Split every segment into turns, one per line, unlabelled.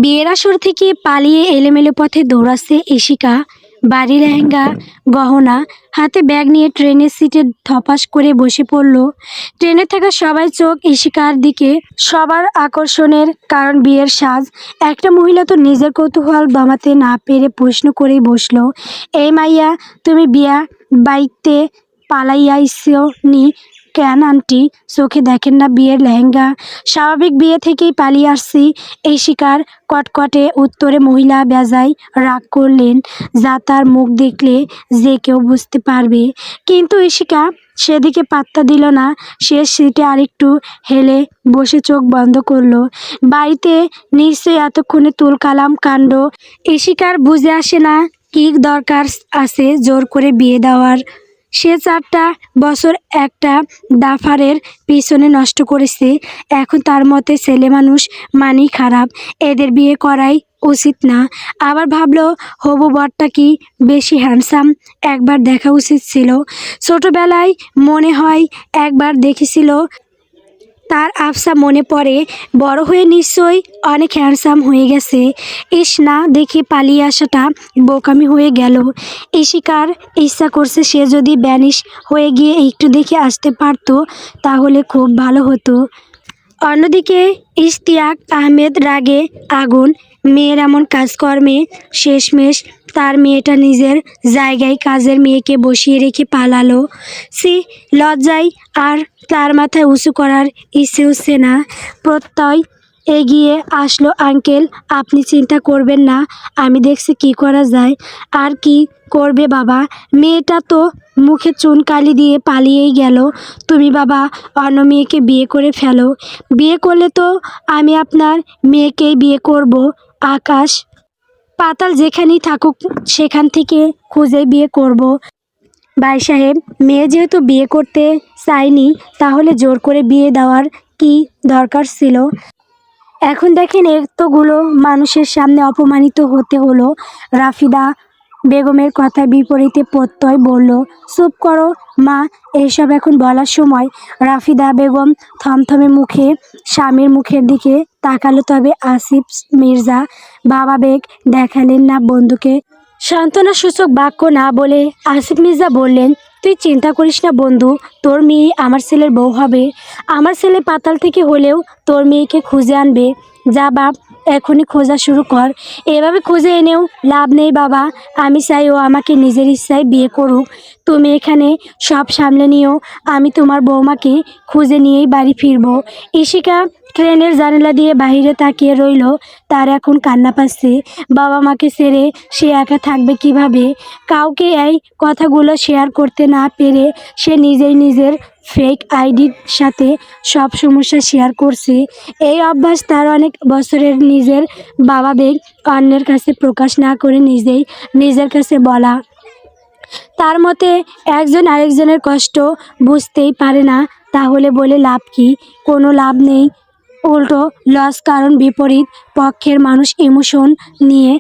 বিয়ের আসর থেকে পালিয়ে এলোমেলো পথে দৌড়াচ্ছে ইশিকা। বাড়ি লেহেঙ্গা, গহনা হাতে ব্যাগ নিয়ে ট্রেনের সিটে ধপাস করে বসে পড়ল। ট্রেনে থাকা সবাই চোখ ইশিকার দিকে। সবার আকর্ষণের কারণ বিয়ের সাজ। একটা মহিলা তো নিজের কৌতূহল দমাতে না পেরে প্রশ্ন করেই বসলো, এই মাইয়া, তুমি বিয়া বাইতে পালাইয়াইছো নি কেন আন্টি? চোখে দেখেন না বিয়ের লেহেঙ্গা? স্বাভাবিক বিয়ে থেকেই পালিয়ে আসছি, এই শিকার কটকটে উত্তরে মহিলা বেজায় রাগ করলেন, যা তার মুখ দেখলে যে কেউ বুঝতে পারবে। কিন্তু ইশিকা সেদিকে পাত্তা দিল না। সে সিটে আরেকটু হেলে বসে চোখ বন্ধ করলো। বাড়িতে নিশ্চয়ই এতক্ষণে তুলকালাম কাণ্ড। ইশিকার বুঝে আসে না কি দরকার আছে জোর করে বিয়ে দেওয়ার। সে 4টা বছর একটা ডাফারের পিছনে নষ্ট করেছে। এখন তার মতে ছেলে মানুষ মানেই খারাপ, এদের বিয়ে করাই উচিত না। আবার ভাবলো, হবু বরটা কি বেশি হ্যান্ডসাম? একবার দেখা উচিত ছিল। ছোটবেলায় মনে হয় একবার দেখেছিল। তার আফসা মনে পড়ে, বড় হয়ে নিশ্চয়ই অনেক হ্যান্ডসাম হয়ে গেছে। ইস, না দেখে পালিয়ে আসাটা বোকামি হয়ে গেল। ইশিকার ইচ্ছা করছে সে যদি ব্যানিশ হয়ে গিয়ে একটু দেখে আসতে পারতো তাহলে খুব ভালো হতো। অন্যদিকে ইশতিয়াক আহমেদ রাগে আগুন। মেয়ের এমন কাজকর্মে শেষমেশ তার মেয়েটা নিজের জায়গায় কাজের মেয়েকে বসিয়ে রেখে পালালো। সি, লজ্জায় আর তার মাথায় উঁচু করার ইচ্ছে হচ্ছে না। প্রত্যয় এগিয়ে আসলো, আঙ্কেল আপনি চিন্তা করবেন না, আমি দেখছি কি করা যায়। আর কি করবে বাবা, মেয়েটা তো মুখে চুন কালি দিয়ে পালিয়েই গেল। তুমি বাবা অন্য মেয়েকে বিয়ে করে ফেলো। বিয়ে করলে তো আমি আপনার মেয়েকেই বিয়ে করব। আকাশ পাতাল যেখানেই থাকুক সেখান থেকে খুঁজে বিয়ে করব। ভাই সাহেব, মেয়ে যেহেতু বিয়ে করতে চায়নি তাহলে জোর করে বিয়ে দেওয়ার কি দরকার ছিল? এখন দেখেন এতগুলো মানুষের সামনে অপমানিত হতে হলো। রাফিদা বেগমের কথার বিপরীতে প্রত্যয় বলল, চুপ করো মা, এইসব এখন বলার সময়। রাফিদা বেগম থমথমে মুখে স্বামীর মুখের দিকে তাকালো, তবে আসিফ মির্জা ভাবাবেগ দেখালেন না। বন্ধুকে সান্ত্বনাসূচক বাক্য না বলে আসিফ মির্জা বললেন, তুই চিন্তা করিস না বন্ধু, তোর মেয়ে আমার ছেলের বউ হবে। আমার ছেলে পাতাল থেকে হলেও তোর মেয়েকে খুঁজে আনবে। যা বাপ, এখনই খোঁজা শুরু কর। এভাবে খুঁজে এনেও লাভ নেই বাবা, আমি চাই ও আমাকে নিজের ইচ্ছায় বিয়ে করুক। তুমি এখানে সব সামলে নিও, আমি তোমার বৌমাকে খুঁজে নিয়েই বাড়ি ফিরব। ইশিকা ট্রেনের জানালা দিয়ে বাইরে তাকিয়ে রইল। তার এখন কান্না পাচ্ছে। বাবা মাকে ছেড়ে সে একা থাকবে কিভাবে? কাউকে এই কথাগুলো শেয়ার করতে না পেরে সে নিজেই নিজের ফেক আইডির সাথে সব সমস্যা শেয়ার করছে। এই অভ্যাস তার অনেক বছরের। নিজের ভাবাবেগ অন্যের কাছে প্রকাশ না করে নিজেই নিজের কাছে বলা। তার মতে একজন আরেকজনের কষ্ট বুঝতেই পারে না, তাহলে বলে লাভ কি? কোনো লাভ নেই, উল্টো লস, কারণ বিপরীত পক্ষের মানুষ ইমোশন নিয়ে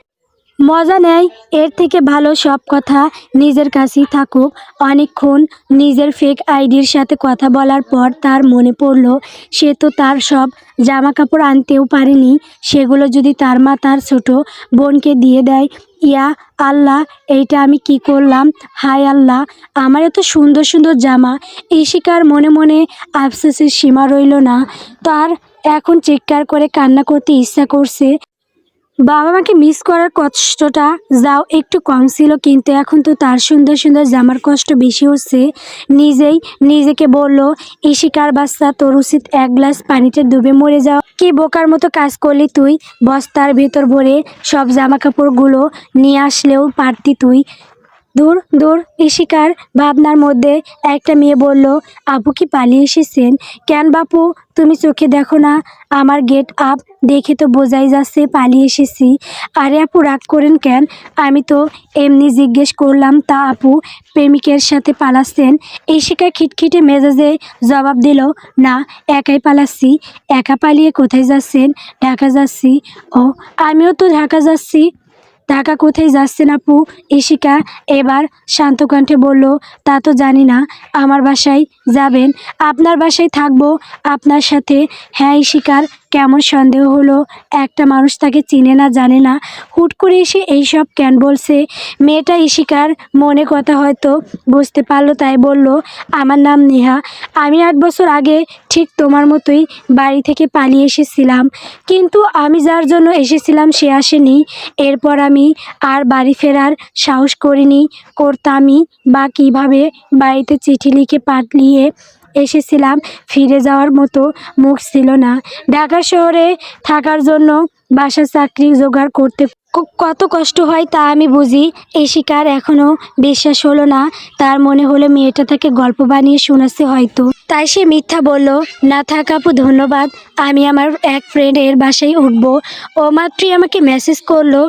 মজা নেয়। এর থেকে ভালো সব কথা নিজের কাছেই থাকুক। অনেকক্ষণ নিজের ফেক আইডির সাথে কথা বলার পর তার মনে পড়ল, সে তো তার সব জামা কাপড় আনতেও পারেনি। সেগুলো যদি তার মা তার ছোট বোনকে দিয়ে দেয়। ইয়া আল্লাহ, এইটা আমি কি করলাম? হায় আল্লাহ, আমার এত সুন্দর সুন্দর জামা। ইশিকার মনে মনে আফসোসের সীমা রইল না। তার এখন চিৎকার করে কান্না করতে ইচ্ছা করছে। বাবা মাকে মিস করার কষ্টটা যাও একটু কম ছিল, কিন্তু এখন তো তার সুন্দর সুন্দর জামার কষ্ট বেশি হচ্ছে। নিজেই নিজেকে বলল, ইশিকার বাচ্চা, তোর উচিত এক গ্লাস পানিতে ডুবে মরে যাও। কি বোকার মতো কাজ করলি তুই? বস্তার ভেতর ভরে সব জামা কাপড়গুলো নিয়ে আসলেও পারতি তুই। দূর দূর। ইশিকার ভাবনার মধ্যে একটা মেয়ে বলল, আপু কি পালিয়ে এসেছেন? কেন বাপু, তুমি চোখে দেখো না? আমার গেট আপ দেখে তো বোঝাই যাচ্ছে পালিয়ে এসেছি। আরে আপু রাগ করেন কেন? আমি তো এমনি জিজ্ঞেস করলাম। তা আপু প্রেমিকের সাথে পালাচ্ছেন? ইশিকা খিটখিটে মেজাজে জবাব দিল, না, একাই পালাচ্ছি। একা পালিয়ে কোথায় যাচ্ছেন? ঢাকা যাচ্ছি। ও, আমিও তো ঢাকা যাচ্ছি। ঢাকা কোথায় যাচ্ছেন আপু? ইশিকা এবার শান্ত কণ্ঠে বলল, তা তো জানি না। আমার বাসায় যাবেন? আপনার বাসায় থাকবো আপনার সাথে। হ্যাঁ ইশিকার কেমন সন্দেহ হলো। একটা মানুষ তাকে চিনে না জানে না, হুট করে এসে এইসব কেন বলছে। মেয়েটা ইশিকার মনে কথা হয়তো বুঝতে পারলো, তাই বলল, আমার নাম নেহা। আমি 8 বছর আগে ঠিক তোমার মতোই বাড়ি থেকে পালিয়ে এসেছিলাম, কিন্তু আমি যার জন্য এসেছিলাম সে আসেনি। এরপর আমি আর বাড়ি ফেরার সাহস করিনি। করতামই বা কীভাবে? বাড়িতে চিঠি লিখে পাঠিয়ে এসেছিলাম, ফিরে যাওয়ার মতো মুখ ছিল না। ঢাকা শহরে থাকার জন্য বাসার চাকরি জোগাড় করতে কত কষ্ট হয় তা আমি বুঝি। ইশিকার এখনও বিশ্বাস হলো না। তার মনে হলো মেয়েটা তাকে গল্প বানিয়ে শোনাচ্ছে হয়তো, তাই সে মিথ্যা বলল, না থাক আপু, ধন্যবাদ, আমি আমার এক ফ্রেন্ডের বাসায় উঠবো, ও মাত্রই আমাকে মেসেজ করলো।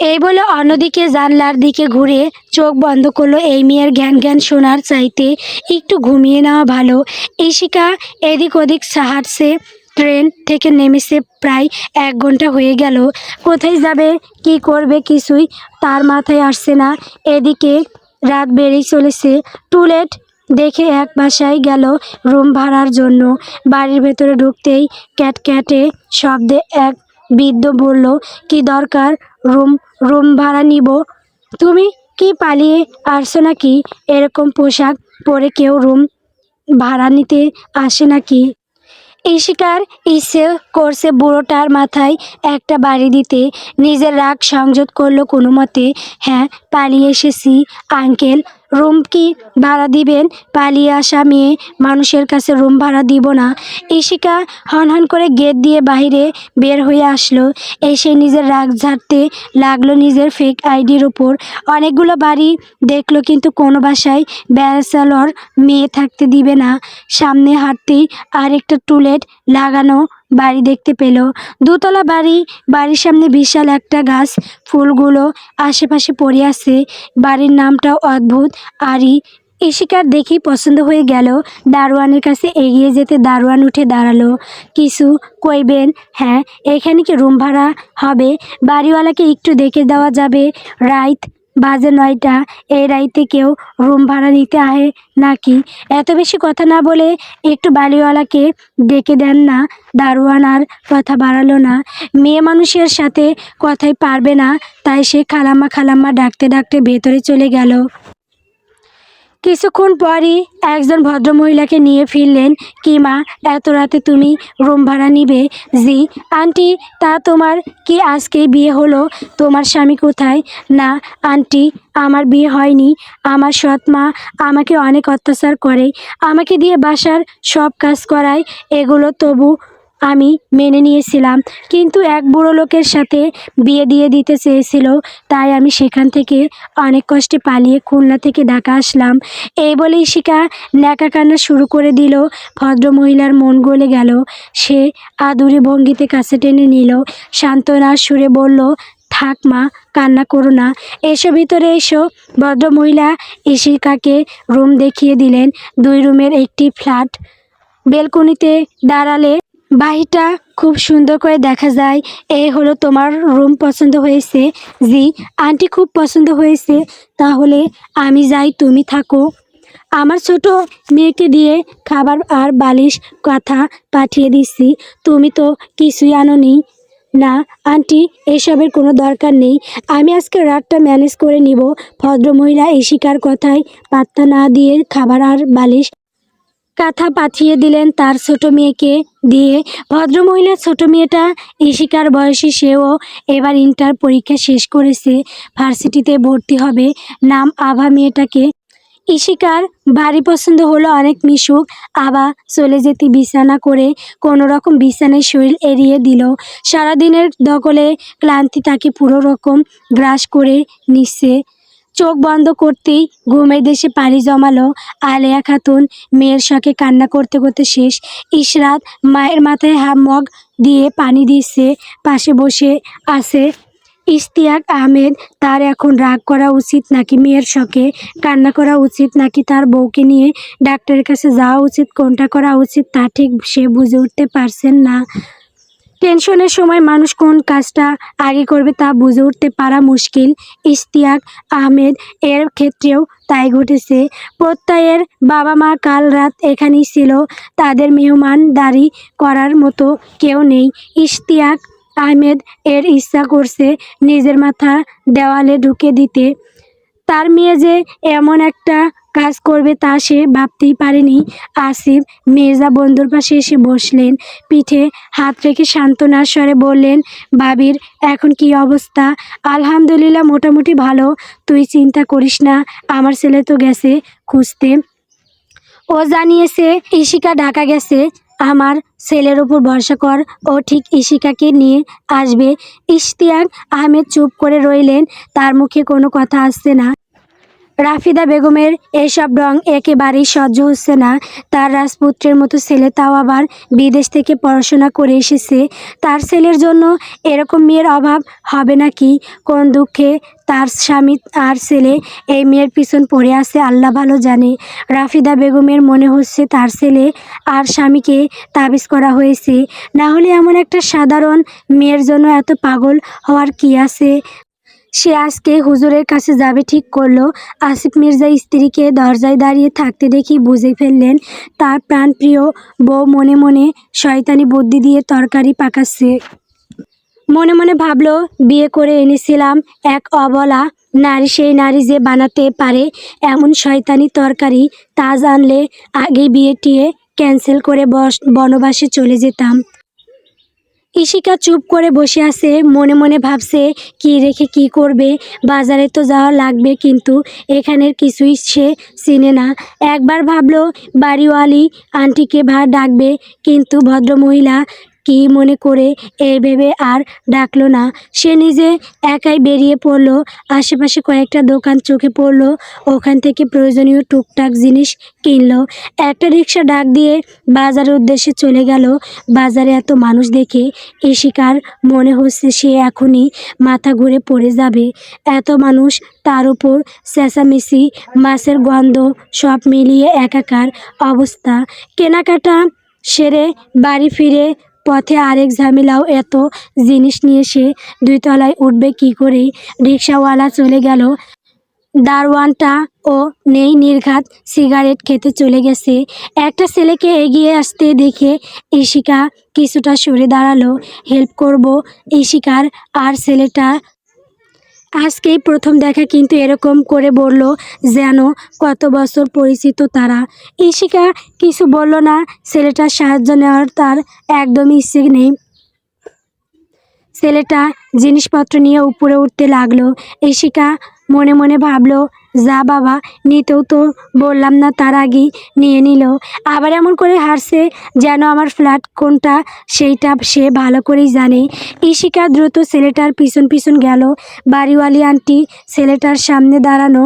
এই বলে অন্যদিকে জানলার দিকে ঘুরে চোখ বন্ধ করলো। এই মেয়ের জ্ঞান জ্ঞান শোনার চাইতে একটু ঘুমিয়ে নেওয়া ভালো। ইশিকা এদিক ওদিক হাঁটছে। ট্রেন থেকে নেমেছে প্রায় 1 ঘন্টা হয়ে গেল। কোথায় যাবে, কি করবে, কিছুই তার মাথায় আসছে না। এদিকে রাত বেড়েই চলেছে। টুলেট দেখে এক বাসায় গেল রুম ভাড়ার জন্য। বাড়ির ভেতরে ঢুকতেই ক্যাটক্যাটে শব্দে এক বৃদ্ধ বলল, কি দরকার? রুম রুম ভাড়া নিব। তুমি কি পালিয়ে আসছো নাকি? এরকম পোশাক পরে কেউ রুম ভাড়া নিতে আসে নাকি? ইশিকার ইচ্ছে করছে বুড়োটার মাথায় একটা বাড়ি দিতে। নিজের রাগ সংযত করলো কোনো মতে। হ্যাঁ, পালিয়ে এসেছি আঙ্কেল, রুম কি ভাড়া দিবেন? পালিয়ে আসা মেয়ে মানুষের কাছে রুম ভাড়া দিব না। ইশিকা হনহন করে গেট দিয়ে বাইরে বের হয়ে আসলো। এসে নিজের রাগ ঝাড়তে লাগলো নিজের ফেক আইডির ওপর। অনেকগুলো বাড়ি দেখলো, কিন্তু কোনো বাসায় ব্যাচেলর মেয়ে থাকতে দিবে না। সামনে হাঁটতেই আরেকটা টুলেট লাগানো বাড়ি দেখতে পেল। 2 তলা বাড়ি। বাড়ির সামনে বিশাল একটা গাছ, ফুলগুলো আশেপাশে পড়ে আছে। বাড়ির নামটাও অদ্ভুত, আরি। ইশিকার দেখেই পছন্দ হয়ে গেল। দারোয়ানের কাছে এগিয়ে যেতে দারোয়ান উঠে দাঁড়ালো। কিছু কইবেন? হ্যাঁ, এখানে কি রুম ভাড়া হবে? বাড়িওয়ালাকে একটু দেখে দেওয়া যাবে? রাইত বাজে 9টা, এই রাইতে কেউ রুম ভাড়া নিতে আহে নাকি? এত বেশি কথা না বলে একটু বাড়িওয়ালাকে ডেকে দেন না। দারোয়ান আর কথা বাড়ালো না। মেয়ে মানুষের সাথে কথাই পারবে না, তাই সে খালাম্মা খালাম্মা ডাকতে ডাকতে ভেতরে চলে গেল। কিছুক্ষণ পরই একজন ভদ্রমহিলাকে নিয়ে ফিরলেন। কি মা, এত রাতে তুমি রুম ভাড়া নিবে? জি আন্টি। তা তোমার কি আজকেই বিয়ে হলো? তোমার স্বামী কোথায়? না আন্টি, আমার বিয়ে হয়নি। আমার সৎ মা আমাকে অনেক অত্যাচার করে, আমাকে দিয়ে বাসার সব কাজ করায়। এগুলো তবু আমি মেনে নিয়েছিলাম, কিন্তু এক বুড়ো লোকের সাথে বিয়ে দিয়ে দিতে চেয়েছিল, তাই আমি সেখান থেকে অনেক কষ্টে পালিয়ে খুলনা থেকে ঢাকা আসলাম। এই বলে ইশিকা ন্যাকা কান্না শুরু করে দিল। ভদ্রমহিলার মন গলে গেল। সে আদুরে ভঙ্গিতে কাছে টেনে নিল, সান্ত্বনার সুরে বলল, থাক মা, কান্না করো না, এসো ভিতরে এসো। ভদ্রমহিলা ইশিকাকে রুম দেখিয়ে দিলেন। 2 রুমের একটি ফ্ল্যাট। বেলকনিতে দাঁড়ালে বাহিরটা খুব সুন্দর করে দেখা যায়। এই হলো তোমার রুম, পছন্দ হয়েছে? জি আন্টি, খুব পছন্দ হয়েছে। তাহলে আমি যাই, তুমি থাকো। আমার ছোট মেয়েকে দিয়ে খাবার আর বালিশ কাঁথা পাঠিয়ে দিচ্ছি। তুমি তো কিছুই আনোনি। না আন্টি, এসবের কোনো দরকার নেই, আমি আজকে রাতটা ম্যানেজ করে নিব। ভদ্রমহিলা ইশিকার কথায় পাত্তা না দিয়ে খাবার আর বালিশ কাঁথা পাঠিয়ে দিলেন তার ছোট মেয়েকে দিয়ে। ভদ্রমহিলার ছোট মেয়েটা ইশিকার বয়সী, সেও এবার ইন্টার পরীক্ষা শেষ করেছে, ভার্সিটিতে ভর্তি হবে। নাম আভা। মেয়েটাকে ইশিকার ভারী পছন্দ হলো। অনেক মিশুক। আভা চলে যেতে বিছানা করে কোনো রকম বিছানায় শরীর এড়িয়ে দিল। সারাদিনের দখলে ক্লান্তি তাকে পুরো রকম গ্রাস করে নিচ্ছে। চোখ বন্ধ করতেই ঘুমের দেশে পাড়ি জমালো আলেয়া খাতুন। মেয়ের শখে কান্না করতে করতে শেষ। ইশরাত মায়ের মাথায় মগ দিয়ে পানি দিচ্ছে। পাশে বসে আছে ইশতিয়াক আহমেদ। তার এখন রাগ করা উচিত নাকি মেয়ের শখে কান্না করা উচিত, নাকি তার বউকে নিয়ে ডাক্তারের কাছে যাওয়া উচিত, কোনটা করা উচিত তা ঠিক সে বুঝে উঠতে পারছেন না। টেনশনের সময় মানুষ কোন কাজটা আগে করবে তা বুঝে উঠতে পারা মুশকিল। ইশতিয়াক আহমেদ এর ক্ষেত্রেও তাই ঘটেছে। প্রত্যয়ের বাবা মা কাল রাত এখানেই ছিল, তাদের মেহমানদারি করার মতো কেউ নেই। ইশতিয়াক আহমেদ এর ইচ্ছা করছে নিজের মাথা দেওয়ালে ঢুকে দিতে। তার মেয়ে যে এমন একটা কাজ করবে তা সে ভাবতেই পারেনি। আসিফ মির্জা বন্ধুর পাশে এসে বসলেন, পিঠে হাত রেখে সান্ত্বনার স্বরে বললেন, ভাবির এখন কি অবস্থা? আলহামদুলিল্লাহ, মোটামুটি ভালো। তুই চিন্তা করিস না, আমার ছেলে তো গেছে খুঁজতে। ও জানিয়েছে ইশিকা ঢাকা গেছে। আমার ছেলের উপর ভরসা কর, ও ঠিক ইশিকাকে নিয়ে আসবে। ইশতিয়াক আহমেদ চুপ করে রইলেন, তার মুখে কোনো কথা আসছে না। রাফিদা বেগমের এসব রং একেবারেই সহ্য হচ্ছে না। তার রাজপুত্রের মতো ছেলে, তাও আবার বিদেশ থেকে পড়াশোনা করে এসেছে। তার ছেলের জন্য এরকম মেয়ের অভাব হবে নাকি? কোন দুঃখে তার স্বামী আর ছেলে এই মেয়ের পিছন পড়ে আছে আল্লাহ ভালো জানে। রাফিদা বেগমের মনে হচ্ছে তার ছেলে আর স্বামীকে তাবিজ করা হয়েছে, না হলে এমন একটা সাধারণ মেয়ের জন্য এত পাগল হওয়ার কি আছে। সে আজকে হুজুরের কাছে যাবে ঠিক করলো। আসিফ মির্জা স্ত্রীকে দরজায় দাঁড়িয়ে থাকতে দেখি বুঝে ফেললেন তার প্রাণপ্রিয় বউ মনে মনে শয়তানি বুদ্ধি দিয়ে তরকারি পাকাচ্ছে। মনে মনে ভাবলো, বিয়ে করে এনেছিলাম এক অবলা নারী, সেই নারী যে বানাতে পারে এমন শয়তানি তরকারি, তা জানলে আগেই বিয়ে টিয়ে ক্যান্সেল করে বনবাসে চলে যেতাম। ইশিকা চুপ করে বসে আছে, মনে মনে ভাবছে কি রেখে কি করবে। বাজারে তো যাওয়া লাগবে, কিন্তু এখানের কিছুই সে চিনে না। একবার ভাবলো বাড়িওয়ালি আন্টিকে ডাকবে, কিন্তু ভদ্রমহিলা কি মনে করে এই ভেবে আর ডাকলো না। সে নিজে একাই বেরিয়ে পড়লো। আশেপাশে কয়েকটা দোকান চোখে পড়লো, ওখান থেকে প্রয়োজনীয় টুকটাক জিনিস কিনলো। একটা রিক্সা ডাক দিয়ে বাজারের উদ্দেশ্যে চলে গেল। বাজারে এত মানুষ দেখে ইশিকার মনে হচ্ছে সে এখনই মাথা ঘুরে পড়ে যাবে। এত মানুষ, তার উপর চেঁচামেচি, মাছের গন্ধ, সব মিলিয়ে একাকার অবস্থা। কেনাকাটা সেরে বাড়ি ফিরে পথে আরেক ঝামেলাও, এত জিনিস নিয়ে সে 2 তলায় উঠবে কি করে। রিক্সাওয়ালা চলে গেল, দারোয়ানটা ও নেই, নির্ঘাত সিগারেট খেতে চলে গেছে। একটা ছেলেকে এগিয়ে আসতে দেখে ইশিকা কিছুটা সরে দাঁড়ালো। হেল্প করব। ইশিকার আর ছেলেটা আজকেই প্রথম দেখা, কিন্তু এরকম করে বলল যেন কত বছর পরিচিত তারা। ইশিকা কিছু বলল না। ছেলেটার সাহায্য নেওয়ার তার একদমই ইচ্ছে নেই। ছেলেটা জিনিসপত্র নিয়ে উপরে উঠতে লাগলো। ইশিকা মনে মনে ভাবলো, যা বাবা, নিতেও তো বললাম না, তার আগেই নিয়ে নিল। আবার এমন করে হাসছে যেন আমার ফ্ল্যাট কোনটা সেইটা সে ভালো করেই জানে। ইশিকা দ্রুত ছেলেটার পিছন পিছন গেল। বাড়িওয়ালি আন্টি ছেলেটার সামনে দাঁড়ানো,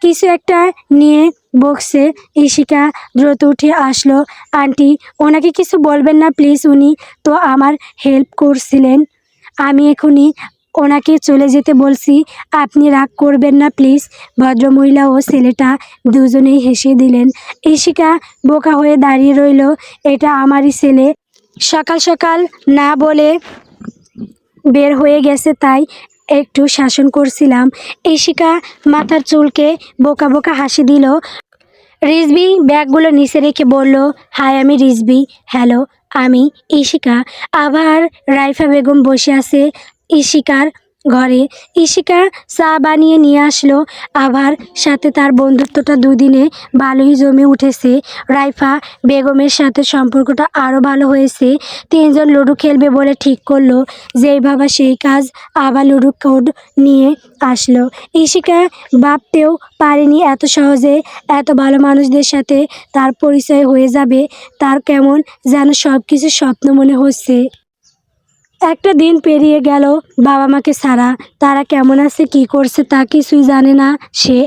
কিছু একটা নিয়ে বকছে। ইশিকা দ্রুত উঠে আসলো। আন্টি, ওনাকে কিছু বলবেন না প্লিজ, উনি তো আমার হেল্প করছিলেন। আমি এখনই ওনাকে চলে যেতে বলছি, আপনি রাগ করবেন না প্লিজ। ভদ্রমহিলা ও ছেলেটা দুজনেই হেসে দিলেন। ইশিকা বোকা হয়ে দাঁড়িয়ে রইল। এটা আমারই ছেলে, সকাল সকাল না বলে বের হয়ে গেছে, তাই একটু শাসন করছিলাম। ইশিকা মাথার চুলকে বোকা বোকা হাসি দিল। রিজভি ব্যাগগুলো নিচে রেখে বলল, হাই, আমি রিজভি। হ্যালো, আমি ইশিকা। আবার রাইফা বেগম বসে আছে ইশিকার ঘরে। ইশিকা চা বানিয়ে নিয়ে আসলো। আবার সাথে তার বন্ধুত্বটা দুদিনে ভালোই জমে উঠেছে। রাইফা বেগমের সাথে সম্পর্কটা আরও ভালো হয়েছে। 3 জন লুডো খেলবে বলে ঠিক করলো। যেই ভাবা সেই কাজ, আবার লুডো কোড নিয়ে আসলো। ইশিকা ভাবতেও পারেনি এত সহজে এত ভালো মানুষদের সাথে তার পরিচয় হয়ে যাবে। তার কেমন যেন সব কিছু স্বপ্ন মনে হচ্ছে। একটা দিন পেরিয়ে গেল বাবা মাকে ছাড়া। তারা কেমন আছে, কি করছে তা কিছুই জানে না সে।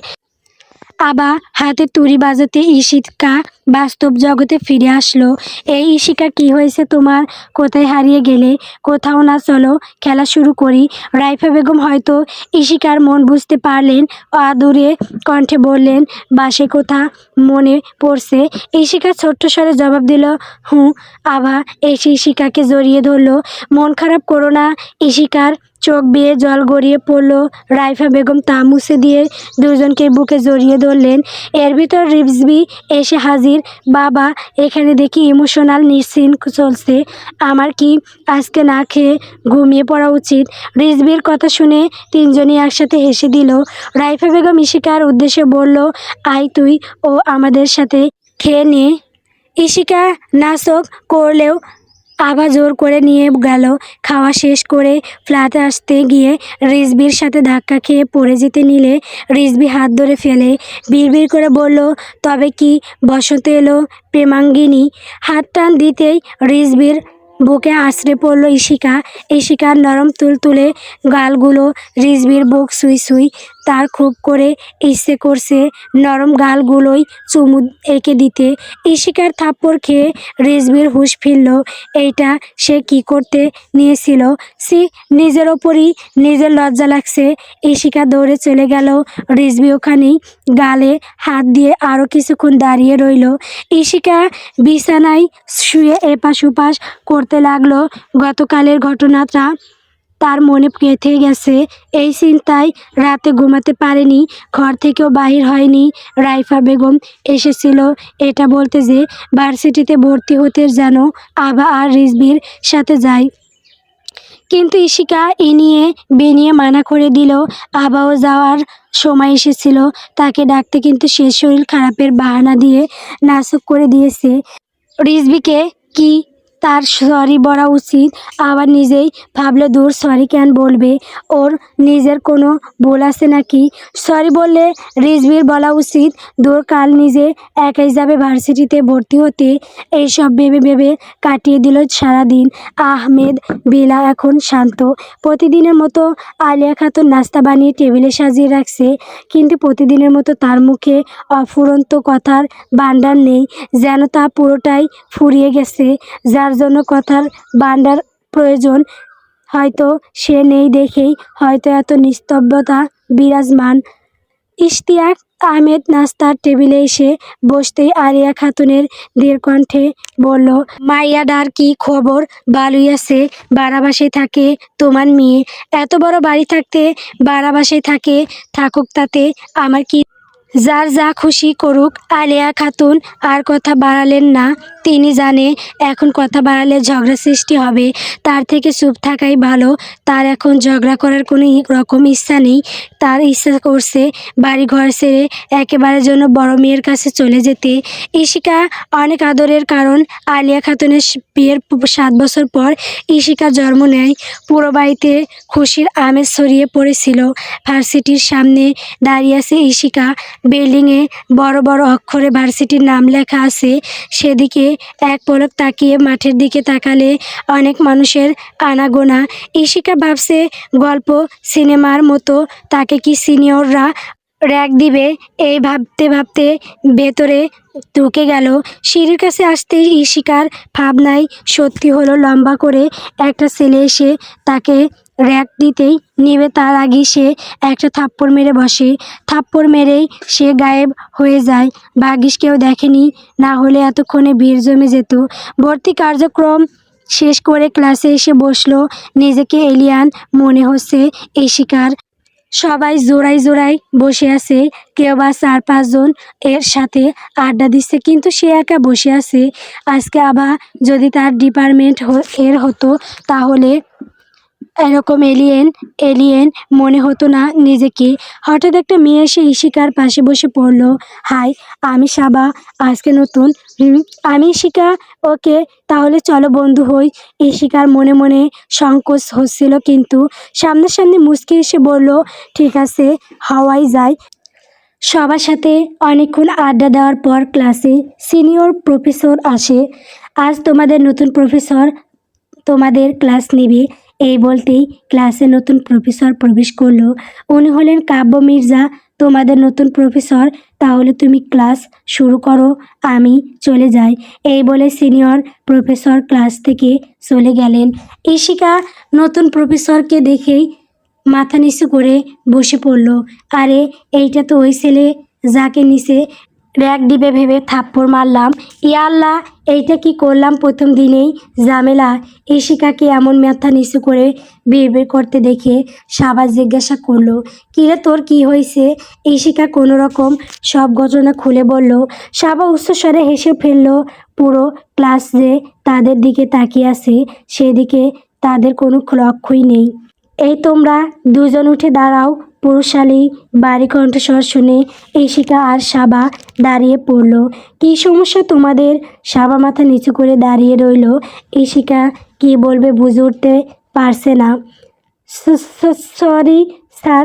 আবা হাতে তুড়ি বাজাতে ঈশিকা বাস্তব জগতে ফিরে আসলো। এই ঈশিকা, কি হয়েছে তোমার? কোথায় হারিয়ে গেলে? কোথাও না, চলো খেলা শুরু করি। রাইফা বেগম হয়তো ঈশিকার মন বুঝতে পারলেন, আদুরে কণ্ঠে বললেন, বাসে কোথা মনে পড়ছে? ঈশিকা ছোট্ট স্বরে জবাব দিল, হুঁ। আভা এসে ঈশিকাকে জড়িয়ে ধরল। মন খারাপ করো না। ঈশিকার চোখ বেয়ে জল গড়িয়ে পড়ল। রাইফা বেগম তা মুছে দিয়ে দুজনকে বুকে জড়িয়ে ধরলেন। এর ভিতর রিজভী এসে হাজির। বাবা, এখানে দেখি ইমোশনাল সিন চলছে। আমার কি আজকে না খেয়ে ঘুমিয়ে পড়া উচিত? রিজভীর কথা শুনে তিনজনই একসাথে হেসে দিল। রাইফা বেগম ঈশিকার উদ্দেশ্যে বলল, আয় তুই ও আমাদের সাথে খেয়ে নে। ঈশিকা নাচক করলেও আভা জোর করে নিয়ে গেল। খাওয়া শেষ করে ফ্ল্যাটে আসতে গিয়ে রিজভির সাথে ধাক্কা খেয়ে পড়ে যেতে নিলে রিজভি হাত ধরে ফেলে বিড়বিড় করে বলল, তবে কি বসন্ত এলো প্রেমাঙ্গিনী? হাত টান দিতেই রিজভির বুকে আছড়ে পড়ল ঈশিকা। ঈশিকার নরম তুলতুলে গালগুলো রিজভির বুক ছুঁই ছুঁই। তার খুব করে ইচ্ছে করছে নরম গালগুলোই চুমু এঁকে দিতে। ঈশিকার থাপ্পড় খেয়ে রিজভির হুঁশ ফিরল। এইটা সে কি করতে নিয়েছিল? সি, নিজের ওপরই নিজের লজ্জা লাগছে। ঈশিকা দৌড়ে চলে গেল। রিজভি ওখানেই গালে হাত দিয়ে আরও কিছুক্ষণ দাঁড়িয়ে রইল। ঈশিকা বিছানায় শুয়ে এপাশ ওপাশ করতে লাগলো। গতকালের ঘটনাটা তার মনে গেঁথে গেছে। এই চিন্তায় রাতে ঘুমাতে পারেনি, ঘর থেকেও বাহির হয়নি। রাইফা বেগম এসেছিল এটা বলতে যে ভার্সিটিতে ভর্তি হতে যেন আভা আর রিজভির সাথে যায়, কিন্তু ঈশিকা নিয়ে বেনিয়ে মানা করে দিল। আবাও যাওয়ার সময় এসেছিল তাকে ডাকতে, কিন্তু সে শরীর খারাপের বাহানা দিয়ে নাসুক করে দিয়েছে। রিজভিকে কি তার সরি বলা উচিত? আবার নিজেই ভাবলো, দূর, সরি কেন বলবে? ওর নিজের কোনো ভুল আছে নাকি? সরি বললে রিজভির বলা উচিত। দূর, কাল নিজে একাই যাবে ভার্সিটিতে ভর্তি হতে। এইসব ভেবে ভেবে কাটিয়ে দিল সারাদিন। আহমেদ বিলা এখন শান্ত। প্রতিদিনের মতো আলিয়া খাতুন নাস্তা বানিয়ে টেবিলে সাজিয়ে রাখছে, কিন্তু প্রতিদিনের মতো তার মুখে অফুরন্ত কথার ভাণ্ডার নেই, যেন তা পুরোটাই ফুরিয়ে গেছে। যার জন্য কথার ভাণ্ডার প্রয়োজন, হয়তো সে নেই দেখেই হয়তো এত নিস্তব্ধতা বিরাজমান। ইশতিয়াক আহমেদ নাস্তার টেবিলে এসে বসতেই আলিয়া খাতুনের ধীর কণ্ঠে বলল, মাইয়াডার কি খবর? ভালোই আছে। বারাবাসায় থাকে তোমার মেয়ে। এত বড় বাড়ি থাকতে বারাবাসায় থাকে, থাকুক, তাতে আমার কি? যার যা খুশি করুক। আলিয়া খাতুন আর কথা বাড়ালেন না। তিনি জানে এখন কথা বাড়ালে ঝগড়া সৃষ্টি হবে, তার থেকে চুপ থাকাই ভালো। তার এখন ঝগড়া করার কোনো রকম ইচ্ছা নেই। তার ইচ্ছা করছে বাড়ি ঘর ছেড়ে একেবারে জন্য বড় মেয়ের কাছে চলে যেতে। ঈশিকা অনেক আদরের, কারণ আলিয়া খাতুনের বিয়ের 7 বছর পর ঈশিকা জন্ম নেয়। পুরো বাড়িতে খুশির আমেজ ছড়িয়ে পড়েছিল। ভার্সিটির সামনে দাঁড়িয়ে আছে ঈশিকা। বিল্ডিংয়ে বড় বড় অক্ষরে ভার্সিটির নাম লেখা আছে। সেদিকে এক পলক তাকিয়ে মাঠের দিকে তাকালে অনেক মানুষের আনাগোনা। ঈশিকা ভাবছে, গল্প সিনেমার মতো তাকে কি সিনিয়ররা র্যাক দিবে? এই ভাবতে ভাবতে ভেতরে ঢুকে গেল। সিঁড়ির কাছে আসতেই ঈশিকার ভাবনাই সত্যি হলো। লম্বা করে একটা ছেলে এসে তাকে র্যাক দিতেই নিবে, তার আগে সে একটা থাপ্পড় মেরে বসে। থাপ্পড় মেরেই সে গায়েব হয়ে যায়। ভাগ্যিস কেউ দেখেনি, না হলে এতক্ষণে ভিড় জমে যেত। ভর্তি কার্যক্রম শেষ করে ক্লাসে এসে বসলো। নিজেকে এলিয়ান মনে হচ্ছে ঈশিকার। সবাই জোড়ায় জোড়ায় বসে আছে, কেউ বা 4-5 জন এর সাথে আড্ডা দিচ্ছে, কিন্তু সে একা বসে আছে। আজকে আভা যদি তার ডিপার্টমেন্ট এর হতো, তাহলে এরকম এলিয়েন মনে হতো না নিজেকে। হঠাৎ একটা মেয়ে এসে ঈশিকার পাশে বসে পড়ল। হাই, আমি সাবা, আজকে নতুন। আমি ঈশিকা। ওকে, তাহলে চলো বন্ধু হই। ঈশিকার মনে মনে সংকোচ হচ্ছিল, কিন্তু সামনাসামনি মুচকি এসে বলল, ঠিক আছে, হওয়াই যায়। সবার সাথে অনেকক্ষণ আড্ডা দেওয়ার পর ক্লাসে সিনিয়র প্রফেসর আসে। আজ তোমাদের নতুন প্রফেসর তোমাদের ক্লাস নেবে। এই বলতেই ক্লাসে নতুন প্রফেসর প্রবেশ করলো। উনি হলেন কাব্য মির্জা। তোমাদের নতুন প্রফেসর, তাহলে তুমি ক্লাস শুরু করো, আমি চলে যাই। এই বলে সিনিয়র প্রফেসর ক্লাস থেকে চলে গেলেন। ঈশিকা নতুন প্রফেসরকে দেখেই মাথা নিচু করে বসে পড়ল। আরে এইটা তো ওই ছেলে যাকে নিচে র্যাক দিবে ভেবে থাপ্পড় মারলাম। ইয়া আল্লাহ, এইটা কি করলাম প্রথম দিনেই ঝামেলা। ঈশিকাকে এমন মাথা নিচু করে বিড়বিড় করতে দেখে শাবাশ জিজ্ঞাসা করলো, কিরে তোর কি হয়েছে? ঈশিকা কোনো রকম সব ঘটনা খুলে বলল। শাবা উচ্চস্বরে হেসে ফেলল। পুরো ক্লাস যে তাদের দিকে তাকিয়ে আছে সেদিকে তাদের কোনো লক্ষ্যই নেই। এই তোমরা দুজন উঠে দাঁড়াও। পুরুষালী বাড়ি কণ্ঠস্বর শুনে ঈশিকা আর শাবা দাঁড়িয়ে পড়ল। কী সমস্যা তোমাদের? শাবা মাথা নিচু করে দাঁড়িয়ে রইল। ঈশিকা কী বলবে বুঝে উঠতে পারছে না। সরি স্যার,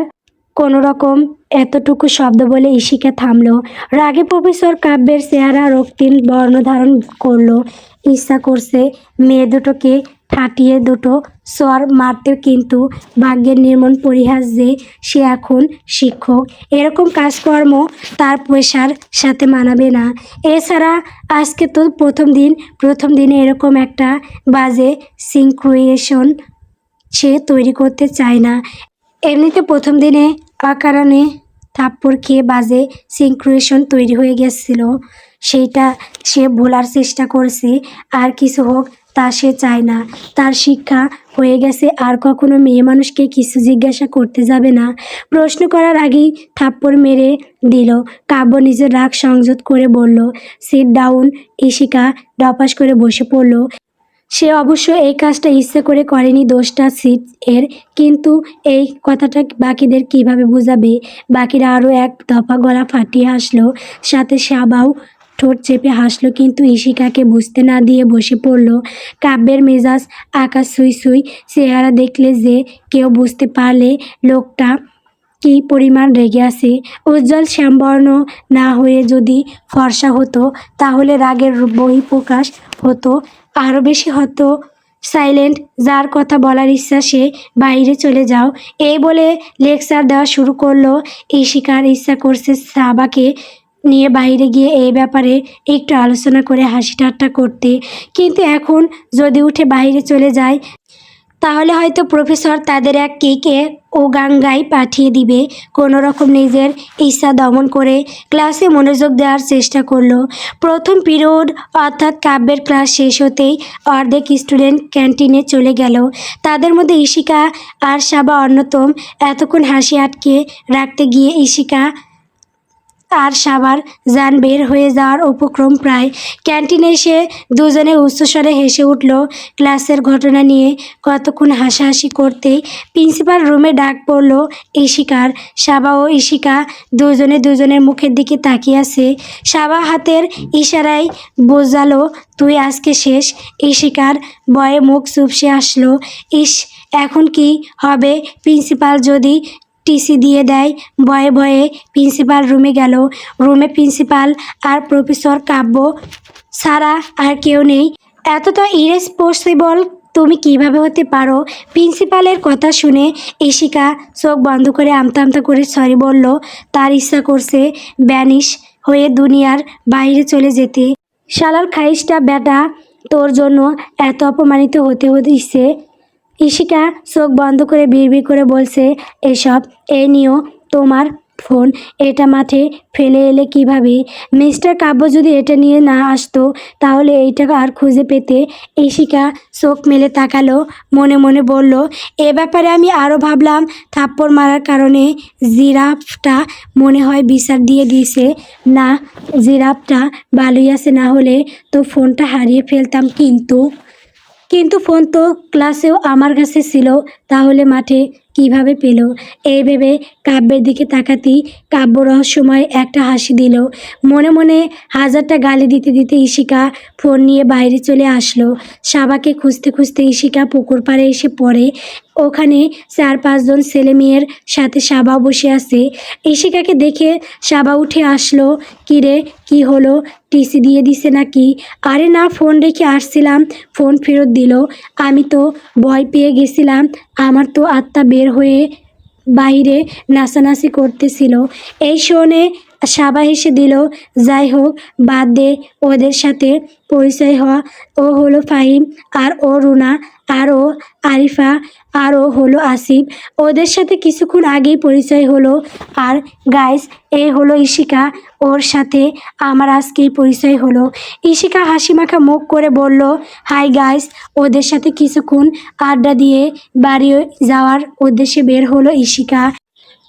কোনো রকম এতটুকু শব্দ বলে ঈশিকা থামল। রাগে প্রফেসর কাব্যের চেহারা রক্তিম বর্ণ ধারণ করলো। ইচ্ছা করছে মেয়ে দুটোকে ঠাটিয়ে দুটো চর মারতে, কিন্তু ভাগ্যের নির্মম পরিহাস যে সে এখন শিক্ষক, এরকম কাজকর্ম তার পেশার সাথে মানাবে না। এছাড়া আজকে তো প্রথম দিনে এরকম একটা বাজে সিনক্রিয়েশন সে তৈরি করতে চায় না। এমনিতে প্রথম দিনে অকারণে থাপ্পড় খেয়ে বাজে সিনক্রিয়েশন তৈরি হয়ে গেছিল, সেইটা সে ভোলার চেষ্টা করছে। আর কিছু হোক তা সে চায় না। তার শিক্ষা হয়ে গেছে, আর কখনো মেয়ে মানুষকে কিছু জিজ্ঞাসা করতে যাবে না। প্রশ্ন করার আগেই থাপ্পড় মেরে দিল। কাব্য নিজের রাগ সংযত করে বলল, সিট ডাউন। ঈশিকা ধপাস করে বসে পড়ল। সে অবশ্য এই কাজটা ইচ্ছে করে করেনি, দোষটা সিট এর। কিন্তু এই কথাটা বাকিদের কিভাবে বোঝাবে? বাকিরা আরও এক দফা গলা ফাটিয়ে হাসলো, সাথে শাবাও ঠোঁট চেপে হাসলো, কিন্তু ঈশিকাকে বুঝতে না দিয়ে বসে পড়ল। কাব্যের মেজাজ আকাশ ছুঁই ছুঁই, চেহারা দেখলে যে কেউ বুঝতে পারলে লোকটা কী পরিমাণ রেগে আছে। উজ্জ্বল শ্যামবর্ণ না হয়ে যদি ফর্সা হতো তাহলে রাগের বহিঃপ্রকাশ হতো আরও বেশি হতো। সাইলেন্ট, যার কথা বলার ইচ্ছা সে বাইরে চলে যাও, এই বলে লেকচার দেওয়া শুরু করলো। ঈশিকার ইচ্ছা করছে সাবাকে নিয়ে বাইরে গিয়ে এই ব্যাপারে একটু আলোচনা করে হাসি ঠাট্টা করতে, কিন্তু এখন যদি উঠে বাইরে চলে যায় তাহলে হয়তো প্রফেসর তাদের এক কেকে ও গাঙ্গায় পাঠিয়ে দিবে। কোনো রকম নিজের ইচ্ছা দমন করে ক্লাসে মনোযোগ দেওয়ার চেষ্টা করলো। প্রথম পিরিয়ড অর্থাৎ কাব্যের ক্লাস শেষ হতেই অর্ধেক স্টুডেন্ট ক্যান্টিনে চলে গেল। তাদের মধ্যে ঈশিকা আর শাবা অন্যতম। এতক্ষণ হাসি আটকে রাখতে গিয়ে ঈশিকা আর শাবার জান বের হয়ে যাওয়ার উপক্রম প্রায়। ক্যান্টিনে এসে দুজনে উচ্চস্বরে হেসে উঠল ক্লাসের ঘটনা নিয়ে। কতক্ষণ হাসাহাসি করতেই প্রিন্সিপাল রুমে ডাক পড়ল ঈশিকার। শাবা ও ঈশিকা দুজনে দুজনের মুখের দিকে তাকিয়ে আছে। শাবা হাতের ইশারায় বোঝালো, তুই আজকে শেষ। ঈশিকার ভয়ে মুখ চুপসে আসলো। ইস, এখন কি হবে? প্রিন্সিপাল যদি টিসি দিয়ে দেয়? ভয়ে ভয়ে প্রিন্সিপাল রুমে গেল। রুমে প্রিন্সিপাল আর প্রফেসর কাব্য ছাড়া আর কেউ নেই। এতটা ইরেসপন্সিবল তুমি কিভাবে হতে পারো? প্রিন্সিপালের কথা শুনে ঈশিকা চোখ বন্ধ করে আমতা আমতা করে সরি বলল। তার ইচ্ছা করছে ভ্যানিশ হয়ে দুনিয়ার বাইরে চলে যেতে। শালার খাইসটা বেটা, তোর জন্য এত অপমানিত হতে হচ্ছে। ঈশিকা চোখ বন্ধ করে বিড়বিড় করে বলছে, এসব এই নিও তোমার ফোন, এটা মাঠে ফেলে এলে কিভাবে? মিস্টার কাব্য যদি এটা নিয়ে না আসতো তাহলে এইটা আর খুঁজে পেতে? ঈশিকা চোখ মেলে তাকালো, মনে মনে বলল, এ ব্যাপারে আমি আরও ভাবলাম। থাপ্পড় মারার কারণে জিরাফটা মনে হয় বিচার দিয়ে দিয়েছে। না, জিরাফটা ভালোই আছে, না হলে তো ফোনটা হারিয়ে ফেলতাম। কিন্তু ফোন তো ক্লাসেও আমার কাছে ছিল, তাহলে মাঠে কিভাবে পেল? এই ভেবে কাব্যের দিকে তাকাতেই কাব্য রহস্যময় একটা হাসি দিল। মনে মনে হাজারটা গালি দিতে দিতে ঈশিকা ফোন নিয়ে বাইরে চলে আসলো। শাবাকে খুঁজতে খুঁজতে ঈশিকা পুকুর পাড়ে এসে পড়ে। ওখানে 4-5 জন ছেলে মেয়ের সাথে শাবাও বসে আছে। ঈশিকাকে দেখে শাবা উঠে আসলো। কিরে, কি হলো? টিসি দিয়ে দিছে নাকি? আরে না, ফোন রেখে আসছিলাম, ফোন ফেরত দিল। আমি তো ভয় পেয়ে গেছিলাম, আমার তো আত্মা বের হয়ে বাইরে নাচানাচি করতেছিল। এই শুনে সাবা হেসে দিল। যাই হোক, বাদ দে, ওদের সাথে পরিচয় হওয়া। ও হলো ফাহিম, আর ও রুনা, আর ও আরিফা, আর ও হলো আসিফ। ওদের সাথে কিছুক্ষণ আগেই পরিচয় হলো। আর গাইস, এ হলো ইশিকা, ওর সাথে আমার আজকেই পরিচয় হলো। ইশিকা হাসিমাখা মুখ করে বলল, হাই গাইস। ওদের সাথে কিছুক্ষণ আড্ডা দিয়ে বাড়ি যাওয়ার উদ্দেশ্যে বের হলো ইশিকা।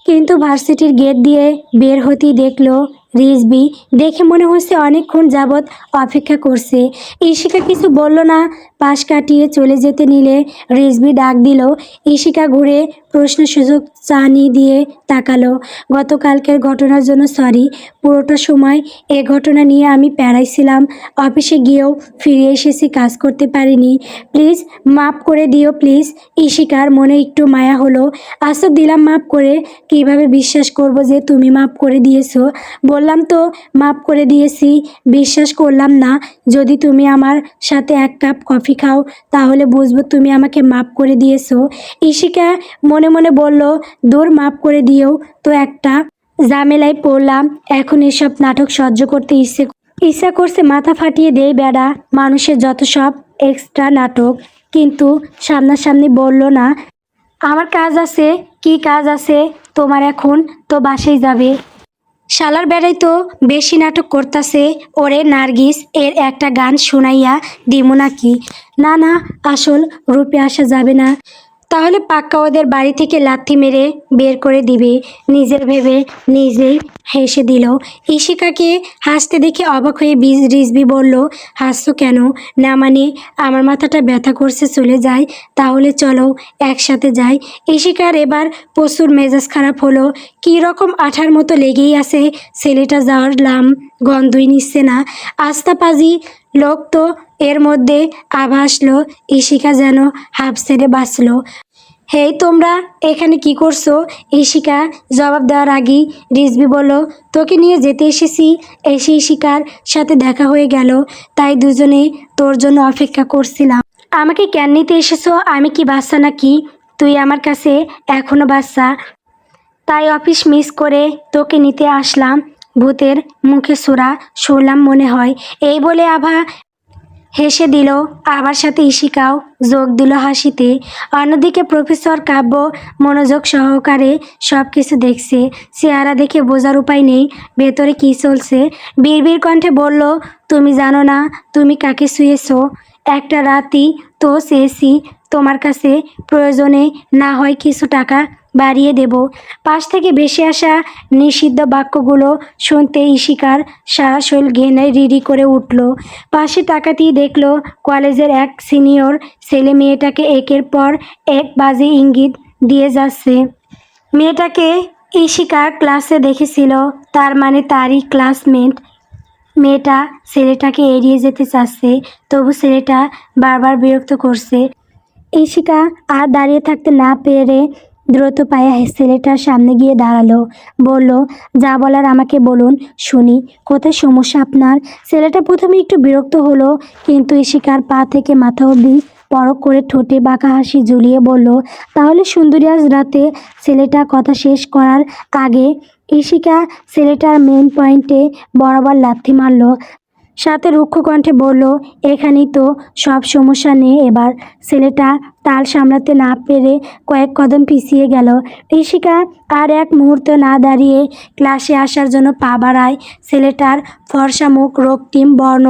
কিন্তু ভার্সিটির গেট দিয়ে বের হতেই দেখলো রিজবি। দেখে মনে হচ্ছে অনেকক্ষণ যাবৎ অপেক্ষা করছে। ইশিকা কিছু বলল না, পাশ কাটিয়ে চলে যেতে নিলে রিজবি ডাক দিল। ইশিকা ঘুরে প্রশ্ন সুযোগ চানি দিয়ে তাকালো। গতকালকের ঘটনার জন্য সরি। পুরোটা সময় এ ঘটনা নিয়ে আমি প্যারাইছিলাম। অফিসে গিয়েও ফিরে এসেছি, কাজ করতে পারিনি। প্লিজ মাফ করে দিও প্লিজ। ইশিকার মনে একটু মায়া হলো। আচ্ছা দিলাম মাফ করে। কিভাবে বিশ্বাস করব যে তুমি মাফ করে দিয়েছো? বললাম তো মাফ করে দিয়েছি। বিশ্বাস করলাম না। যদি তুমি আমার সাথে এক কাপ কফি খাও তাহলে বুঝবো তুমি আমাকে মাফ করে দিয়েছো। ইশিকা মনে মনে বলল, দূর, মাফ করে দিও তো, একটা ঝামেলায় পড়লাম। এখন এসব নাটক সহ্য করতে ইচ্ছা করছে মাথা ফাটিয়ে দেই বেড়া। মানুষের যত সব এক্সট্রা নাটক। কিন্তু সামনাসামনি বলল না। আমার কাজ আছে। কি কাজ আছে তোমার? এখন তো বাসায় যাবে। শালার বেড়াই তো বেশি নাটক করতাছে। ওরে নার্গিস, এর একটা গান শোনাইয়া দিমু নাকি? না না, আসল রূপে আসা যাবে না। তাহলে পাক্কা ওদের বাড়ি থেকে লাথি মেরে বের করে দিবে। নিজের ভেবে নিজেই হেসে দিল। ইশিকাকে হাসতে দেখে অবাক হয়ে রিজবি বলল, হাসছো কেন? না মানে আমার মাথাটা ব্যথা করছে, চলে যাই। তাহলে চলো একসাথে যাই। ইশিকার এবার প্রচুর মেজাজ খারাপ হলো। কী রকম আঠার মতো লেগেই আছে। ছেলেটা যাওয়ার গন্ধই নিচ্ছে না। আস্তাপাজি লোক তো। এর মধ্যে আভা আসলো। ইশিকা যেন হাফ ছেড়ে বাঁচলো। হেই, তোমরা এখানে কি করছো? ইশিকা জবাব দেওয়ার আগেই রিজবি বলল, তোকে নিয়ে যেতে এসেছি। এসে ইশিকার সাথে দেখা হয়ে গেল, তাই দুজনে তোর জন্য অপেক্ষা করছিলাম। আমাকে কেন নিতে এসেছো? আমি কি বাচ্চা নাকি? তুই আমার কাছে এখনো বাচ্চা। তাই অফিস মিস করে তোকে নিতে আসলাম। ভূতের মুখে ছোড়া শুনলাম মনে হয়। এই বলে আভা হেসে দিল। আবার সাথে ইশিকাও যোগ দিল হাসিতে। অন্যদিকে প্রফেসর কাব্য মনোযোগ সহকারে সব কিছু দেখছে। চেহারা দেখে বোঝার উপায় নেই ভেতরে কী চলছে। বিড়বিড় কণ্ঠে বলল, তুমি জানো না তুমি কাকে শুয়েছো? একটা রাতই তো চেয়েছি তোমার কাছে। প্রয়োজনে না হয় কিছু টাকা বাড়িয়ে দেব। পাশ থেকে ভেসে আসা নিষিদ্ধ বাক্যগুলো শুনতে ইশিকার সারা শরীর ঘেনায় রিরি করে উঠল। পাশে তাকাতেই দেখল কলেজের এক সিনিয়র ছেলে মেয়েটাকে একের পর এক বাজে ইঙ্গিত দিয়ে যাচ্ছে। মেয়েটাকে ইশিকা ক্লাসে দেখেছিল, তার মানে তারই ক্লাসমেট। মেয়েটা ছেলেটাকে এড়িয়ে যেতে চাচ্ছে, তবু ছেলেটা বারবার বিরক্ত করছে। ইশিকা আর দাঁড়িয়ে থাকতে না পেরে দ্রুত পায়ে ছেলেটার সামনে গিয়ে দাঁড়ালো। বলল, যা বলার আমাকে বলুন, শুনি। কোথায় সমস্যা আপনার? ছেলেটা প্রথমে একটু বিরক্ত হলো, কিন্তু ইশিকার পা থেকে মাথা অবধি পরক করে ঠোঁটে বাঁকা হাসি ঝুলিয়ে বলল, তাহলে সুন্দরী আজ রাতে। ছেলেটা কথা শেষ করার আগে ইশিকা ছেলেটার মেন পয়েন্টে বরাবর লাথি মারল। সাথে রুক্ষ কণ্ঠে বলল, এখানেই তো সব সমস্যা নেই। এবার ছেলেটা তাল সামলাতে না পেরে কয়েক কদম পিছিয়ে গেল। ইশিকা আর এক মুহূর্ত না দাঁড়িয়ে ক্লাসে আসার জন্য পা বাড়ায়। ছেলেটার ফর্সা মুখ রক্তিম বর্ণ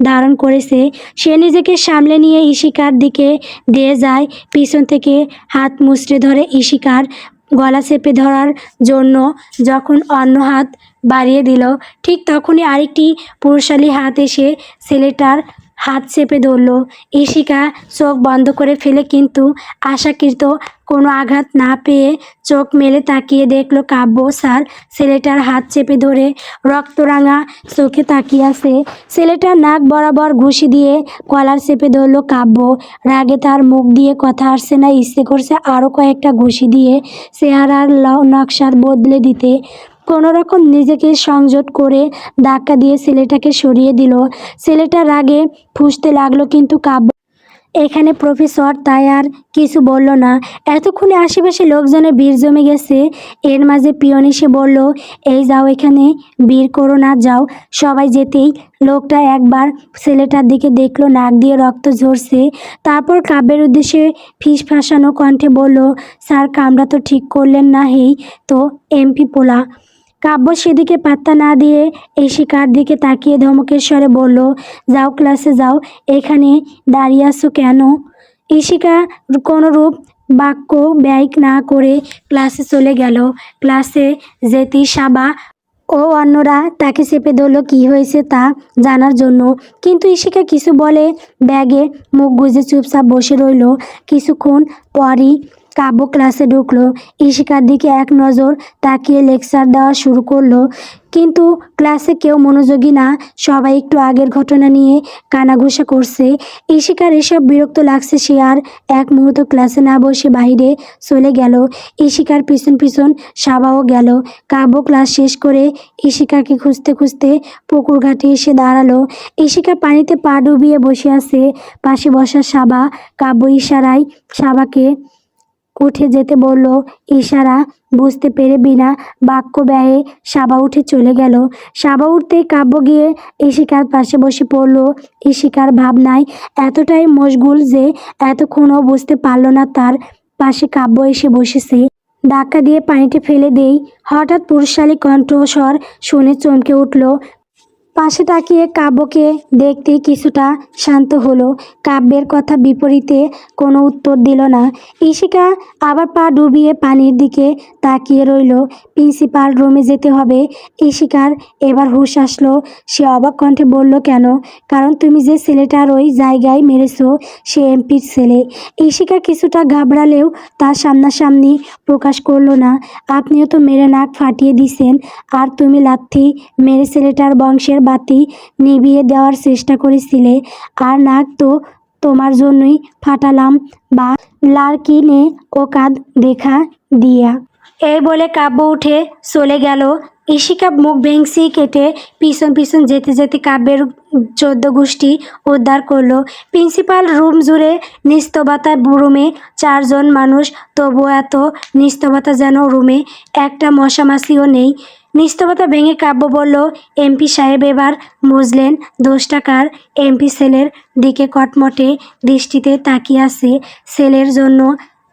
ধারণ করেছে। সে নিজেকে সামলে নিয়ে ইশিকার দিকে দিয়ে যায়। পিছন থেকে হাত মুচড়ে ধরে ইশিকার গলা চেপে ধরার জন্য যখন অন্য হাত বাড়িয়ে দিল, ঠিক তখনই আরেকটি পুরুষালী হাত এসে ছেলেটার হাত চেপে ধরল। ইশিকা চোখ বন্ধ করে ফেলে, কিন্তু আশাকৃত কোনো আঘাত না পেয়ে চোখ মেলে তাকিয়ে দেখল কাব্য স্যার ছেলেটার হাত চেপে ধরে রক্তরাঙা চোখে তাকিয়ে আছে। ছেলেটার নাক বরাবর ঘুষি দিয়ে কলার চেপে ধরল কাব্য। রাগে তার মুখ দিয়ে কথা আসছে না, ইচ্ছে করছে আরও কয়েকটা ঘুষি দিয়ে চেহারার নকশা বদলে দিতে। কোনো রকম নিজেকে সংযত করে ধাক্কা দিয়ে ছেলেটাকে সরিয়ে দিল। ছেলেটা রাগে ফুঁসতে লাগলো, কিন্তু কাব্য এখানে প্রফেসর তাই আর কিছু বলল না। এতক্ষণে আশেপাশে লোকজনের ভিড় জমে গেছে। এর মাঝে পিয়ন এসে বলল, এই যাও, এখানে ভিড় করো না, যাও। সবাই যেতেই লোকটা একবার ছেলেটার দিকে দেখলো, নাক দিয়ে রক্ত ঝরছে। তারপর কাব্যের উদ্দেশ্যে ফিসফাসানো কণ্ঠে বলল, স্যার, কামরা তো ঠিক করলেন না, হেই তো এমপি পোলা। কাব্য সেদিকে পাত্তা না দিয়ে ইশিকার দিকে তাকিয়ে ধমকের স্বরে বলল, যাও, ক্লাসে যাও, এখানে দাঁড়িয়ে আছো কেন? ইশিকা কোনোরূপ বাক্য ব্যয় না করে ক্লাসে চলে গেল। ক্লাসে যেতেই সাবা ও অন্যরা তাকে চেপে ধরল কী হয়েছে তা জানার জন্য। কিন্তু ইশিকা কিছু বলে ব্যাগে মুখ গুজে চুপচাপ বসে রইল। কিছুক্ষণ পরই কাব্য ক্লাসে ঢুকলো। ইশিকার দিকে এক নজর তাকিয়ে লেকচার দেওয়া শুরু করলো। কিন্তু ক্লাসে কেউ মনোযোগী না, সবাই একটু আগের ঘটনা নিয়ে কানাঘুষা করছে। ইশিকার এসব বিরক্ত লাগছে। সে আর এক মুহূর্ত ক্লাসে না বসে বাইরে চলে গেল। ইশিকার পিছন পিছন সাবাও গেল। কাব্য ক্লাস শেষ করে ইশিকাকে খুঁজতে খুঁজতে পুকুর ঘাটে এসে দাঁড়ালো। ইশিকা পানিতে পা ডুবিয়ে বসে আছে। পাশে বসা সাবা কাব্য ইশারায় সাবাকে উঠে যেতে বলল। ইশারা বুঝতে পেরে বিনা বাক্য ব্যয়ে সাবা উঠে চলে গেল। সাবা উঠতেই কাব্য গিয়ে ইশিকার পাশে বসে পড়ল। ইশিকার ভাবনায় এতটাই মশগুল যে এতক্ষণও বুঝতে পারল না তার পাশে কাব্য এসে বসেছে। ধাক্কা দিয়ে পানিতে ফেলে দেই। হঠাৎ পুরুষালী কণ্ঠস্বর শুনে চমকে উঠল। পাশে তাকিয়ে কাব্যকে দেখতে কিছুটা শান্ত হলো। কাব্যের কথা বিপরীতে কোনো উত্তর দিল না। ইশিকা আবার পা ডুবিয়ে পানির দিকে তাকিয়ে রইল। প্রিন্সিপাল রুমে যেতে হবে। ইশিকার এবার হুঁশ আসলো। সে অবাক কণ্ঠে বলল, কেন? কারণ তুমি যে ছেলেটার ওই জায়গায় মেরেছো সে এমপির ছেলে। ইশিকা কিছুটা ঘাবড়ালেও তার সামনাসামনি প্রকাশ করলো না। আপনিও তো মেরে নাক ফাটিয়ে দিছেন, আর তুমি লাথি মেরে ছেলেটার বংশের বাতি নিভিয়ে দেওয়ার চেষ্টা করেছিলে। আর নাক তো তোমার জন্যই ফাটালাম, বা লাড়কি নে ওকাদ দেখা দিয়া। এই বলে কাব্য উঠে চলে গেল। ইশিকা মুখ ভেংসি কেটে পিছন পিছন যেতে যেতে কাব্যের 14 গোষ্ঠী উদ্ধার করলো। প্রিন্সিপাল রুম জুড়ে নিস্তবতা। রুমে 4 জন মানুষ, তবুও এত নিস্তবতা যেন রুমে একটা মশামাছিও নেই। নিস্তবতা ভেঙে কাব্য বলল, এমপি সাহেব, এবার বুঝলেন দোষটা কার? এমপি ছেলের দিকে কটমটে দৃষ্টিতে তাকিয়ে আছে। ছেলের জন্য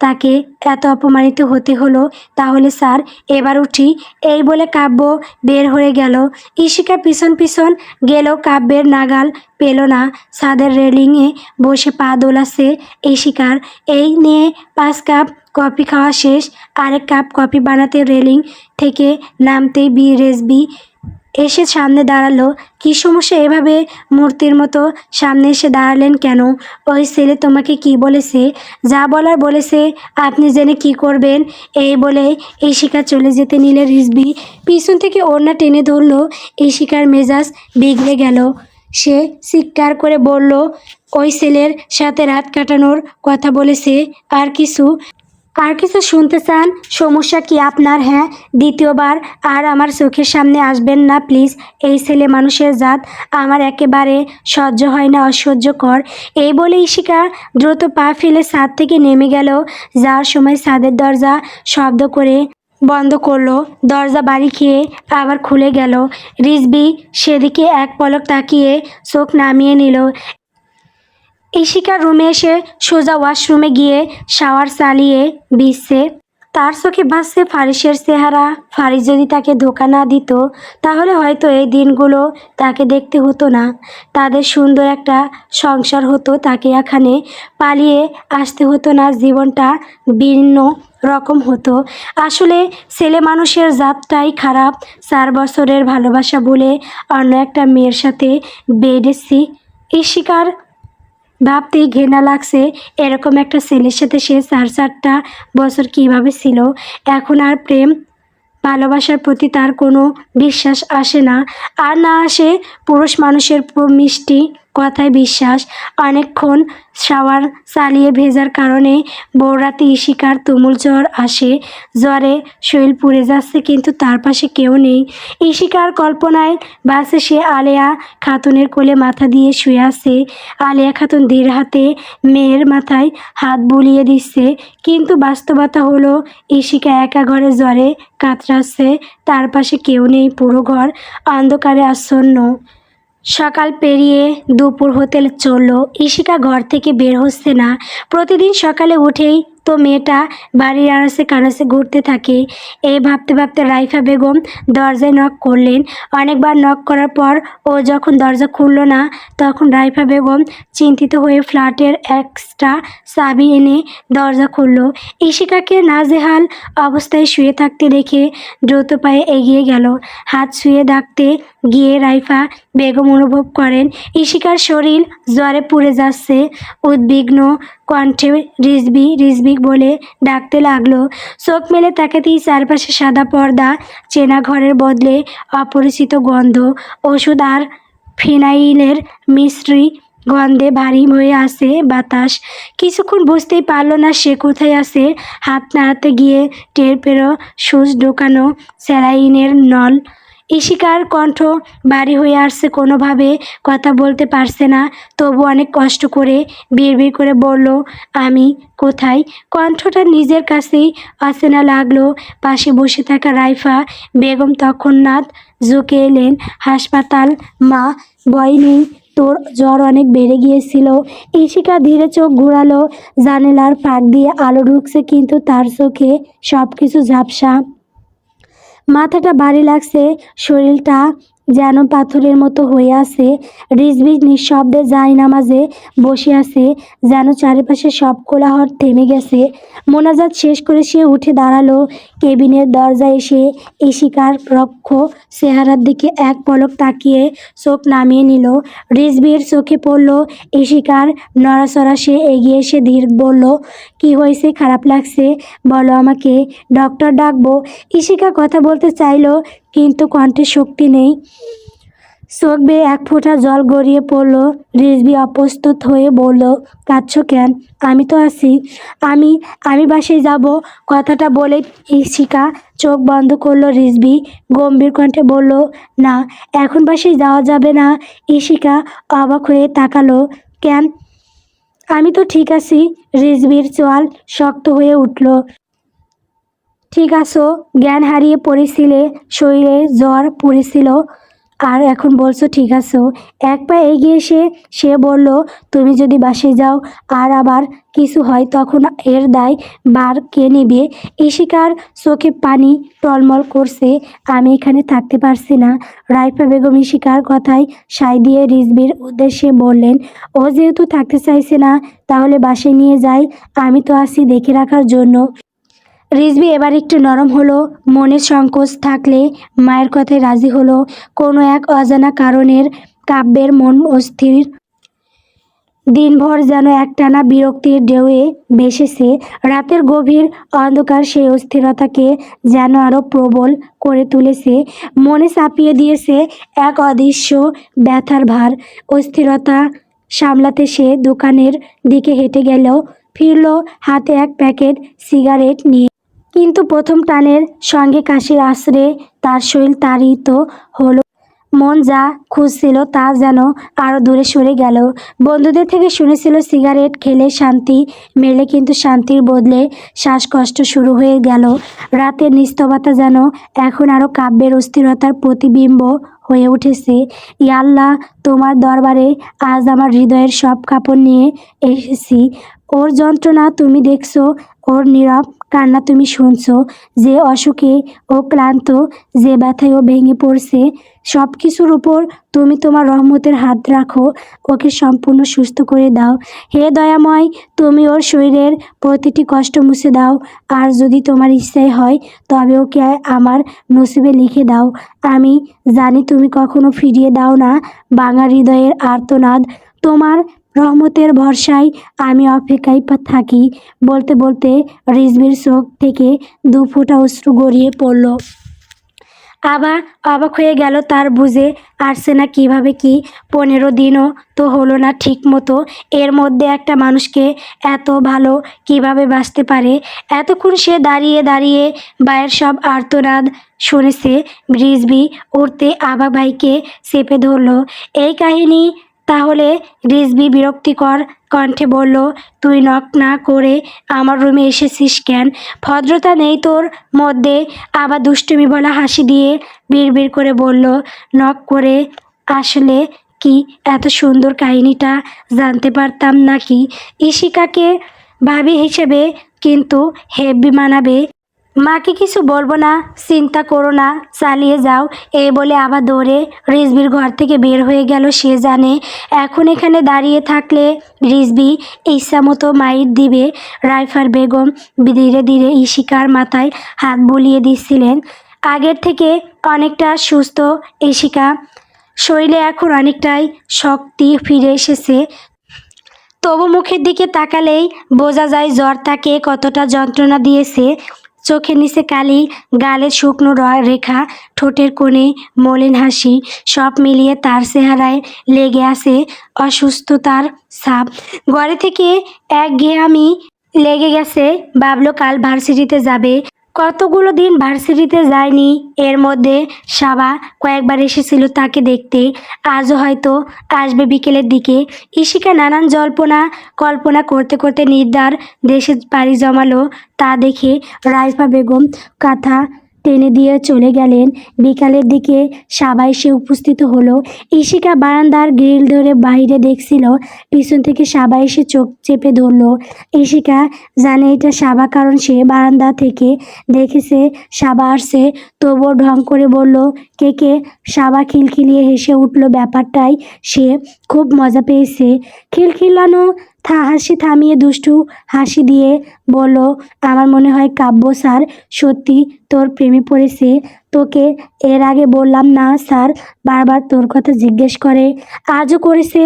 তাকে এত অপমানিত হতে হলো। তাহলে স্যার, এবার উঠি। এই বলে কাব্য বের হয়ে গেল। ইশিকা পিছন পিছন গেল। কাব্যের নাগাল পেল না। ছাদের রেলিংয়ে বসে পা দোলাচ্ছে ইশিকার। এই নিয়ে 5 কাপ কফি খাওয়া শেষ। আরেক কাপ কফি বানাতে রেলিং থেকে নামতেই রেজবি এসে সামনে দাঁড়ালো। কী সমস্যা? এভাবে মূর্তির মতো সামনে এসে দাঁড়ালেন কেন? ওই ছেলে তোমাকে কি বলেছে? যা বলার বলেছে, আপনি জেনে কি করবেন? এই বলে ইশিকা চলে যেতে নিলে রিজবি পিছন থেকে ওড়না টেনে ধরল। ইশিকার মেজাজ বিগড়ে গেল। সে চিৎকার করে বলল, ওই ছেলের সাথে রাত কাটানোর কথা বলেছে। আর কিছু শুনতে চান? সমস্যা কি আপনার? হ্যাঁ, দ্বিতীয়বার আর আমার চোখের সামনে আসবেন না প্লিজ। এই ছেলে মানুষের জাত আমার একেবারে সহ্য হয় না, অসহ্যকর। এই বলে ইশিকা দ্রুত পা ফেলে ছাদ থেকে নেমে গেল। যাওয়ার সময় ছাদের দরজা শব্দ করে বন্ধ করলো। দরজা বাড়ি খেয়ে আবার খুলে গেল। রিজবি সেদিকে এক পলক তাকিয়ে চোখ নামিয়ে নিল। ইশিকা রুমে এসে সোজা ওয়াশরুমে গিয়ে শাওয়ার চালিয়ে দিচ্ছে। তার চোখে ভাসছে ফারিসের চেহারা। ফারিস যদি তাকে ধোঁকা না দিত, তাহলে হয়তো এই দিনগুলো তাকে দেখতে হতো না। তাদের সুন্দর একটা সংসার হতো। তাকে এখানে পালিয়ে আসতে হতো না। জীবনটা ভিন্ন রকম হতো। আসলে ছেলে মানুষের জাতটাই খারাপ। 4 বছরের ভালোবাসা বলে অন্য একটা মেয়ের সাথে বেড়েছি। ইশিকার ভাবতেই ঘৃণা লাগছে। এরকম একটা ছেলের সাথে সে 4টা বছর কীভাবে ছিল। এখন আর প্রেম ভালোবাসার প্রতি তার কোনো বিশ্বাস আসে না। আর না আসে পুরুষ মানুষের মিষ্টি কথায় বিশ্বাস। অনেকক্ষণ শাওয়ার চালিয়ে ভেজার কারণে ভোররাতে ইশিকার তুমুল জ্বর আসে। জ্বরে শরীর পুড়ে যাচ্ছে, কিন্তু তার পাশে কেউ নেই। ইশিকার কল্পনায় ভাসে সে আলেয়া খাতুনের কোলে মাথা দিয়ে শুয়ে আছে। আলেয়া খাতুন ধীর হাতে মেয়ের মাথায় হাত বুলিয়ে দিচ্ছে, কিন্তু বাস্তবতা হলো ইশিকা একা ঘরে জ্বরে কাতরাচ্ছে। তার পাশে কেউ নেই, পুরো ঘর অন্ধকারে আচ্ছন্ন। সকাল পেরিয়ে দুপুর হতে চলল, ইশিকা ঘর থেকে বের হচ্ছে না। প্রতিদিন সকালে উঠেই তো মেয়েটা বাড়ির আনাচে কানাচে ঘুরতে থাকে। এই ভাবতে ভাবতে রাইফা বেগম দরজায় নক করলেন। অনেকবার নক করার পর ও যখন দরজা খুলল না, তখন রাইফা বেগম চিন্তিত হয়ে ফ্ল্যাটের এক্সট্রা চাবি এনে দরজা খুলল। ইশিকাকে নাজেহাল অবস্থায় শুয়ে থাকতে দেখে দ্রুত পায়ে এগিয়ে গেল। হাত ছুঁয়ে ডাকতে গিয়ে রাইফা বেগম অনুভব করেন ইশিকার শরীর জ্বরে পুড়ে যাচ্ছে। উদ্বিগ্ন কণ্ঠে রিজবি রিজবি বলে ডাকতে লাগলো। চোখ মেলে তাকাতেই চারপাশে সাদা পর্দা, চেনা ঘরের বদলে অপরিচিত গন্ধ। ওষুধ আর ফিনাইলের মিশ্রি গন্ধে ভারী হয়ে আসে বাতাস। কিছুক্ষণ বুঝতেই পারল না সে কোথায় আছে। হাত নাড়াতে গিয়ে টের পেল সুচ ঢোকানো স্যালাইনের নল। ইশিকার কণ্ঠ ভারী হয়ে আসছে, কোনোভাবে কথা বলতে পারছে না, তবু অনেক কষ্ট করে বিড়বিড় করে বলল, আমি কোথায়? কণ্ঠটা নিজের কাছেই অচেনা লাগলো। পাশে বসে থাকা রাইফা বেগম তৎক্ষণাৎ ঝুঁকে এলেন। হাসপাতাল মা, ভয় নেই, তোর জ্বর অনেক বেড়ে গিয়েছিল। ইশিকা ধীরে চোখ ঘোরালো। জানালার ফাঁক দিয়ে আলো ঢুকছে, কিন্তু তার চোখে সব কিছু ঝাপসা। মাথাটা ভারী লাগছে, শরীরটা যেন পাথরের মতো হয়ে আছে। রিজভি নিঃশব্দে জায়নামাজে বসে আছে, যেন চারিপাশে সব কোলাহল থেমে গেছে। মোনাজাত শেষ করে সে উঠে দাঁড়ালো। কেবিনের দরজায় এসে ইশিকার রক্ষ চেহারার দিকে এক পলক তাকিয়ে চোখ নামিয়ে নিল। রিজভির চোখে পড়ল ইশিকার নড়াচড়া। সে এগিয়ে এসে ধীর বলল, কি হয়েছে? খারাপ লাগছে? বলো আমাকে, ডক্টর ডাকবো? ইশিকা কথা বলতে চাইল, কিন্তু কণ্ঠে শক্তি নেই। চোখ বেয়ে এক ফোঁটা জল গড়িয়ে পড়ল। রিজভি অপ্রস্তুত হয়ে বলল, কাঁদছো কেন? আমি তো আছি। আমি আমি বাসায় যাব। কথাটা বলে ইশিকা চোখ বন্ধ করলো। রিজভি গম্ভীর কণ্ঠে বলল, না, এখন বাসায় যাওয়া যাবে না। ইশিকা অবাক হয়ে তাকালো, কেন? আমি তো ঠিক আছি। রিজভির চোয়াল শক্ত হয়ে উঠল। ঠিক আছো? জ্ঞান হারিয়ে পড়েছিলে, শরীরে জ্বর পড়েছিল, আর এখন বলছো ঠিক আছো? এক পা এগিয়ে এসে সে বলল, তুমি যদি বাসায় যাও আর আবার কিছু হয়, তখন এর দায় বার কে নেবে? ইশিকার চোখে পানি টলমল করছে। আমি এখানে থাকতে পারছি না। রাইফা বেগম ইশিকার কথায় সায় দিয়ে রিজভির উদ্দেশ্যে বললেন, ও যেহেতু থাকতে চাইছে না, তাহলে বাসায় নিয়ে যাই, আমি তো আছি দেখে রাখার জন্য। রিজভি এবার একটু নরম হলো। মনের সংকোচ থাকলে মায়ের কথায় রাজি হলো। কোনো এক অজানা কারণের কাব্যের মন অস্থির। দিনভর যেন একটানা বিরক্তির ঢেউয়ে ভেসেছে। রাতের গভীর অন্ধকার সেই অস্থিরতাকে যেন আরও প্রবল করে তুলেছে। মনে চাপিয়ে দিয়েছে এক অদৃশ্য ব্যথার ভার। অস্থিরতা সামলাতে সে দোকানের দিকে হেঁটে গেল। ফিরল হাতে এক প্যাকেট সিগারেট নিয়ে। কিন্তু প্রথম টানের সঙ্গে কাশির আছড়ে তার শরীর তাড়িত হলো। মন যা খুঁজছিল তা যেন আরও দূরে সরে গেল। বন্ধুদের থেকে শুনেছিল সিগারেট খেলে শান্তি মেলে, কিন্তু শান্তির বদলে শ্বাসকষ্ট শুরু হয়ে গেল। রাতের নিস্তবতা যেন এখন আরও কাব্যের অস্থিরতার প্রতিবিম্ব হয়ে উঠেছে। ইয়া আল্লাহ, তোমার দরবারে আজ আমার হৃদয়ের সব কাপড় নিয়ে এসেছি। ওর যন্ত্রণা তুমি দেখছো, ওর নীরব কান্না তুমি শুনছো। যে অসুখে ও ক্লান্ত, যে ব্যথায় ও ভেঙে পড়ছে, সব কিছুর উপর তুমি তোমার রহমতের হাত রাখো। ওকে সম্পূর্ণ সুস্থ করে দাও। হে দয়াময়, তুমি ওর শরীরের প্রতিটি কষ্ট মুছে দাও। আর যদি তোমার ইচ্ছাই হয়, তবে ওকে আমার নসিবে লিখে দাও। আমি জানি তুমি কখনো ফিরিয়ে দাও না ভাঙা হৃদয়ের আর্তনাদ। তোমার রহমতের ভরসায় আমি অপেক্ষায় থাকি। বলতে বলতে রিজভির চোখ থেকে দু ফোঁটা অশ্রু গড়িয়ে পড়ল। আবার অবাক হয়ে গেল, তার বুঝে আসছে না কিভাবে কি 15 দিনও তো হলো না ঠিক মতো, এর মধ্যে একটা মানুষকে এত ভালো কিভাবে বাসতে পারে। এতক্ষণ সে দাঁড়িয়ে দাঁড়িয়ে ভাইয়ের সব আর্তনাদ শুনেছে। রিজভি উঠতে আবা ভাইকে চেপে ধরলো। এই কাহিনী তাহলে? রিজভি বিরক্তিকর কণ্ঠে বলল, তুই নক না করে আমার রুমে এসেছিস কেন? ভদ্রতা নেই তোর মধ্যে? আবার দুষ্টুমি বলা হাসি দিয়ে বিড়বিড় করে বলল, নক করে আসলে কি এত সুন্দর কাহিনীটা জানতে পারতাম নাকি? ইশিকাকে ভাবি হিসেবে কিন্তু হেব্বি মানাবে। মাকে কিছু বলবো না, চিন্তা করো না, চালিয়ে যাও। এই বলে আবার দৌড়ে রিজভির ঘর থেকে বের হয়ে গেল। সে জানে এখন এখানে দাঁড়িয়ে থাকলে রিজভি ইচ্ছা মতো মাইর দিবে। রাইফার বেগম ধীরে ধীরে ইশিকার মাথায় হাত বুলিয়ে দিচ্ছিলেন। আগের থেকে অনেকটা সুস্থ ইশিকা, শরীরে এখন অনেকটাই শক্তি ফিরে এসেছে। তবু মুখের দিকে তাকালেই বোঝা যায় জ্বর তাকে কতটা যন্ত্রণা দিয়েছে। চোখের নিচে কালি, গালে শুকনো রেখা, ঠোঁটের কোণে মলিন হাসি, সব মিলিয়ে তার চেহারায় লেগে আছে অসুস্থতার ছাপ। ঘরে থেকে একঘেয়েমি লেগে গেছে। ভাবলো কাল ভার্সিটিতে যাবে, কতগুলো দিন ভার্সিটিতে যায়নি। এর মধ্যে সাবা কয়েকবার এসেছিল তাকে দেখতে, আজও হয়তো আসবে বিকেলের দিকে। ইশিকা নানান জল্পনা কল্পনা করতে করতে নির্দার দেশে পাড়ি জমালো। তা দেখে রাইফা বেগম কাঁথা টেনে দিয়ে চলে গেলেন। বিকালের দিকে সাবা এসে উপস্থিত হলো। ইশিকা বারান্দার গ্রিল ধরে বাইরে দেখছিল। পিছন থেকে সাবা এসে চোখ চেপে ধরলো। ইশিকা জানে এটা সাবা, কারণ সে বারান্দা থেকে দেখেছে সাবা আসছে। তবুও ঢং করে বলল, কে কে? সাবা খিলখিলিয়ে হেসে উঠল। ব্যাপারটাই সে খুব মজা পেয়েছে। খিলখিলানো হাসি থামিয়ে দুষ্টু হাসি দিয়ে বলল, আমার মনে হয় কাব্য স্যার সত্যি তোর প্রেমে পড়েছে। তোকে এর আগে বললাম না স্যার বারবার তোর কথা জিজ্ঞেস করে? আজও করেছে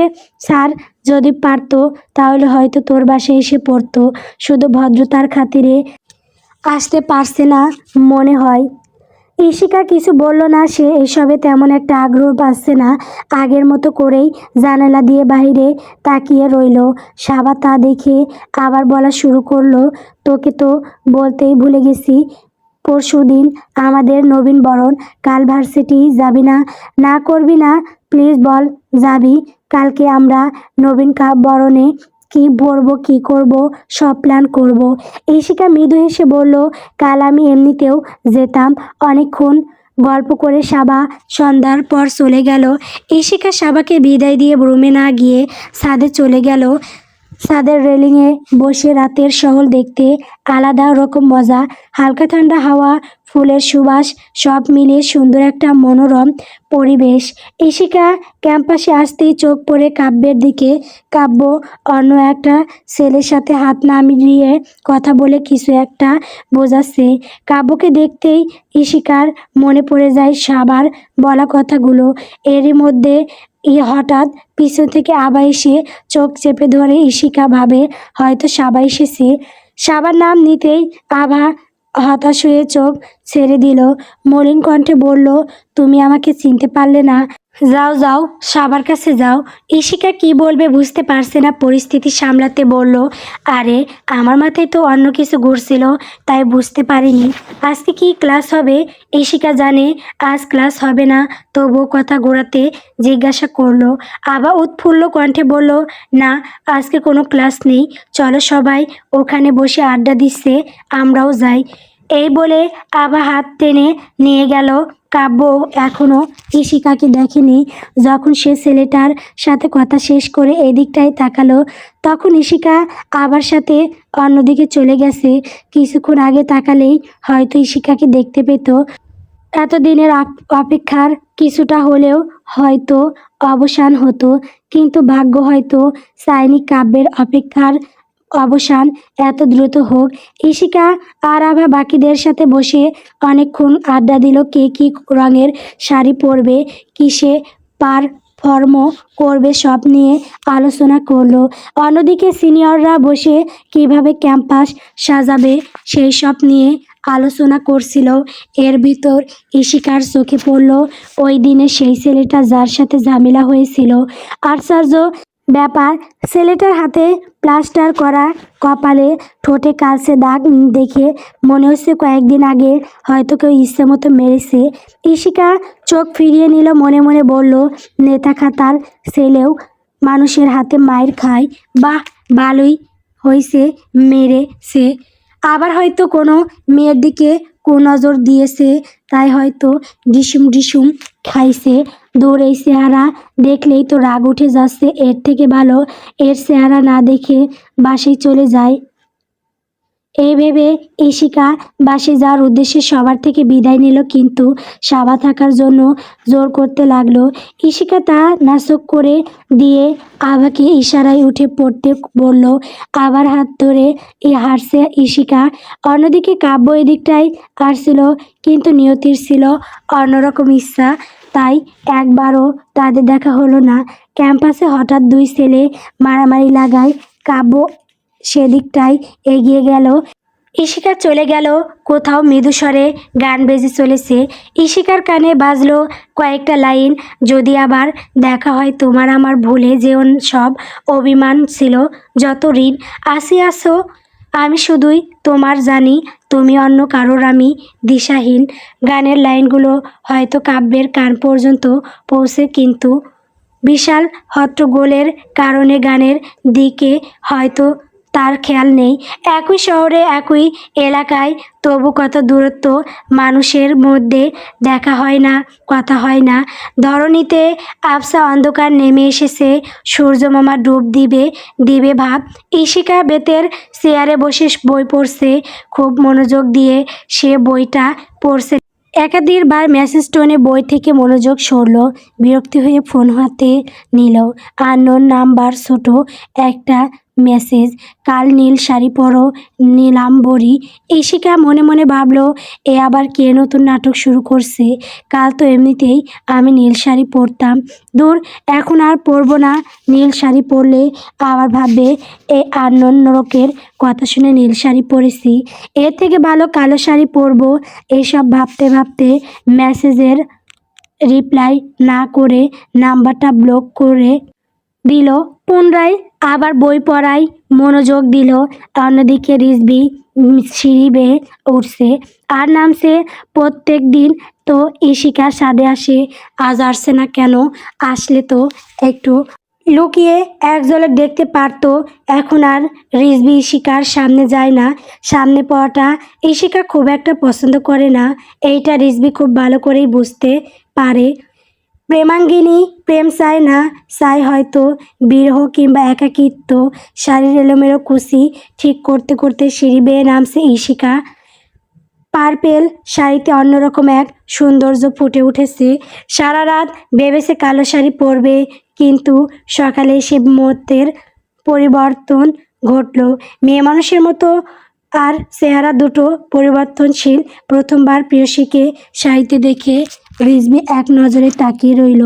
স্যার। যদি পারতো তাহলে হয়তো তোর বাসায় এসে পড়তো, শুধু ভদ্রতার খাতিরে আসতে পারছে না মনে হয়। ইশিকা কিছু বলল না, সে এসবে তেমন একটা আগ্রহ পাচ্ছে না। আগের মতো করেই জানালা দিয়ে বাইরে তাকিয়ে রইল। সাবা তা দেখে আবার বলা শুরু করলো, তোকে তো বলতেই ভুলে গেছি, পরশুদিন আমাদের নবীন বরণ। কাল ভার্সিটি যাবি না? না করবি না? প্লিজ বল যাবি। কালকে আমরা নবীন বরণে কি পরবো, কি করব, সব প্ল্যান করব। ইশিকা মৃদু হেসে বলল, কাল আমি এমনিতেও যেতাম। অনেকক্ষণ গল্প করে সাবা সন্ধ্যার পর চলে গেল। ইশিকা সাবাকে বিদায় দিয়ে রুমে না গিয়ে ছাদে চলে গেল। ছাদের রেলিংয়ে বসে রাতের শহর দেখতে আলাদা রকম মজা। হালকা ঠান্ডা হাওয়া, ফুলের সুবাস, সব মিলিয়ে সুন্দর একটা মনোরম পরিবেশ। ইশিকা ক্যাম্পাসে আসতেই চোখ পড়ে কাব্যের দিকে। কাব্য অন্য একটা ছেলের সাথে হাত নামিয়ে কথা বলে কিছু একটা বোঝাচ্ছে। কাব্যকে দেখতেই ইশিকার মনে পড়ে যায় সাবার বলা কথাগুলো। এরই মধ্যে হঠাৎ পিছন থেকে আবা এসে চোখ চেপে ধরে। ইশিকা ভাবে হয়তো সাবা এসেছে। সাবার নাম নিতেই আভা হতাশ হয়ে চোখ ছেড়ে দিল। মলিন কণ্ঠে বলল, তুমি আমাকে চিনতে পারলে না? যাও যাও, সাবার কাছে যাও। ইশিকা কি বলবে বুঝতে পারছে না, পরিস্থিতি সামলাতে বলল, আরে আমার মাথায় তো অন্য কিছু ঘুরছিল, তাই বুঝতে পারিনি। আজকে কি ক্লাস হবে? ইশিকা জানে আজ ক্লাস হবে না, তবুও কথা ঘোরাতে জিজ্ঞাসা করলো। আবা উৎফুল্ল কণ্ঠে বলল, না আজকে কোনো ক্লাস নেই, চলো সবাই ওখানে বসে আড্ডা দিচ্ছে, আমরাও যাই। এই বলে আবা হাত টেনে নিয়ে গেল। কাব্য এখনও ইশিকাকে দেখেনি। যখন সে ছেলেটার সাথে কথা শেষ করে এদিকটায় তাকালো, তখন ইশিকা আবার সাথে অন্যদিকে চলে গেছে। কিছুক্ষণ আগে তাকালেই হয়তো ইশিকাকে দেখতে পেত। এতদিনের অপেক্ষার কিছুটা হলেও হয়তো অবসান হতো, কিন্তু ভাগ্য হয়তো চায়নি কাব্যের অপেক্ষার অবসান এত দ্রুত হোক। ইশিকা আর আভা বাকিদের সাথে বসে অনেকক্ষণ আড্ডা দিল। কে কী রঙের শাড়ি পরবে, কিসে পারফর্ম করবে, সব নিয়ে আলোচনা করলো। অন্যদিকে সিনিয়ররা বসে কিভাবে ক্যাম্পাস সাজাবে সেই সব নিয়ে আলোচনা করছিল। এর ভিতর ইশিকার চোখে পড়ল ওই দিনে সেই ছেলেটা যার সাথে ঝামেলা হয়েছিল। আশ্চর্য ব্যাপার, ছেলেটার হাতে প্লাস্টার করা, কপালে ঠোঁটে কালচে দাগ দেখে মনে হচ্ছে কয়েকদিন আগে হয়তো কেউ ইচ্ছে মতো মেরেছে। ইশিকা চোখ ফিরিয়ে নিল, মনে মনে বলল, নেতা খাতার ছেলেও মানুষের হাতে মায়ের খায়। বাহ, ভালোই হয়েছে মেরেছে। আবার হয়তো কোনো মেয়ের দিকে কুনজর দিয়েছে, তাই হয়তো ডিসুম ডিসুম খাইছে। দূর এই চেহারা দেখলেই তো রাগ উঠে যাচ্ছে। এর থেকে ভালো এর চেহারা না দেখে বাসায় চলে যায়। এই ভেবে ইশিকা বাসে যাওয়ার উদ্দেশ্যে সবার থেকে বিদায় নিল, কিন্তু সাবা থাকার জন্য জোর করতে লাগলো। ইশিকা তা নাকচ করে দিয়ে আভাকে ইশারায় উঠে পড়তে বলল। আবার হাত ধরে হাঁটছে ইশিকা। অন্যদিকে কাব্য এদিকটাই হাঁটছিল, কিন্তু নিয়তির ছিল অন্যরকম ইচ্ছা, তাই একবারও তাদের দেখা হলো না। ক্যাম্পাসে হঠাৎ দুই ছেলে মারামারি লাগায় কাব্য সেদিকটায় এগিয়ে গেল। ইশিকা চলে গেল কোথাও। মৃদুস্বরে গান বেজে চলেছে। ইশিকার কানে বাজলো কয়েকটা লাইন, যদি আবার দেখা হয় তোমার আমার ভুলে যেও সব অভিমান ছিল যত ঋণ আসো আমি শুধুই তোমার জানি, তুমি অন্য কারোর আমি দিশাহীন। গানের লাইনগুলো হয়তো কাব্যের কান পর্যন্ত পৌঁছে, কিন্তু বিশাল হট্টগোলের কারণে গানের দিকে হয়তো তার খেয়াল নেই। একই শহরে একই এলাকায়, তবু কত দূরত্ব। মানুষের মধ্যে দেখা হয় না, কথা হয় না। ধরণীতে আবছা অন্ধকার নেমে এসেছে। সূর্যমামা ডুব দিবে দিবে ভাব। ইশিকা বেতের চেয়ারে বসে বই পড়ছে, খুব মনোযোগ দিয়ে সে বইটা পড়ছে। একাধিকবার মেসেজ টোনে বই থেকে মনোযোগ সরল। বিরক্তি হয়ে ফোন হাতে নিল। আননোন নাম্বার, ছোট একটা মেসেজ। কাল নীল শাড়ি পরো নীলাম্বরী। ইশিকা মনে মনে ভাবল, এ আবার কে নতুন নাটক শুরু করছে? কাল তো এমনিতেই আমি নীল শাড়ি পরতাম। দূর, এখন আর পরবো না। নীল শাড়ি পরলে আবার ভাববে এই আননোন লোকের কথা শুনে নীল শাড়ি পরেছি, এর থেকে ভালো কালো শাড়ি পরবো। এইসব ভাবতে ভাবতে মেসেজের রিপ্লাই না করে নাম্বারটা ব্লক করে দিল। পুনরায় আবার বই পড়ায় মনোযোগ দিল। অন্যদিকে রিজভি সিঁড়ি বেয়ে উঠছে আর নামছে প্রত্যেক দিন। তো ইশিকার সাথে আসে, আজ আসছে না কেন? আসলে তো একটু লুকিয়ে এক ঝলক দেখতে পারতো। এখন আর রিজভি ইশিকার সামনে যায় না। সামনে পড়াটা ইশিকা খুব একটা পছন্দ করে না, এইটা রিজভি খুব ভালো করেই বুঝতে পারে। প্রেমাঙ্গিনী প্রেম চায় না, চায় হয়তো বিরহ কিংবা একাকিত্ব। শাড়ির এলোমেলো কুচি ঠিক করতে করতে সিঁড়ি বেয়ে নামছে ইশিকা। পার্পেল শাড়িতে অন্যরকম এক সৌন্দর্য ফুটে উঠেছে। সারা রাত ভেবেছে কালো শাড়ি পরবে, কিন্তু সকালে সে মতের পরিবর্তন ঘটল। মেয়ে মানুষের মতো আর চেহারা দুটো পরিবর্তনশীল। প্রথমবার প্রেয়সীকে শাড়িতে দেখে রিজভি এক নজরে তাকিয়ে রইল।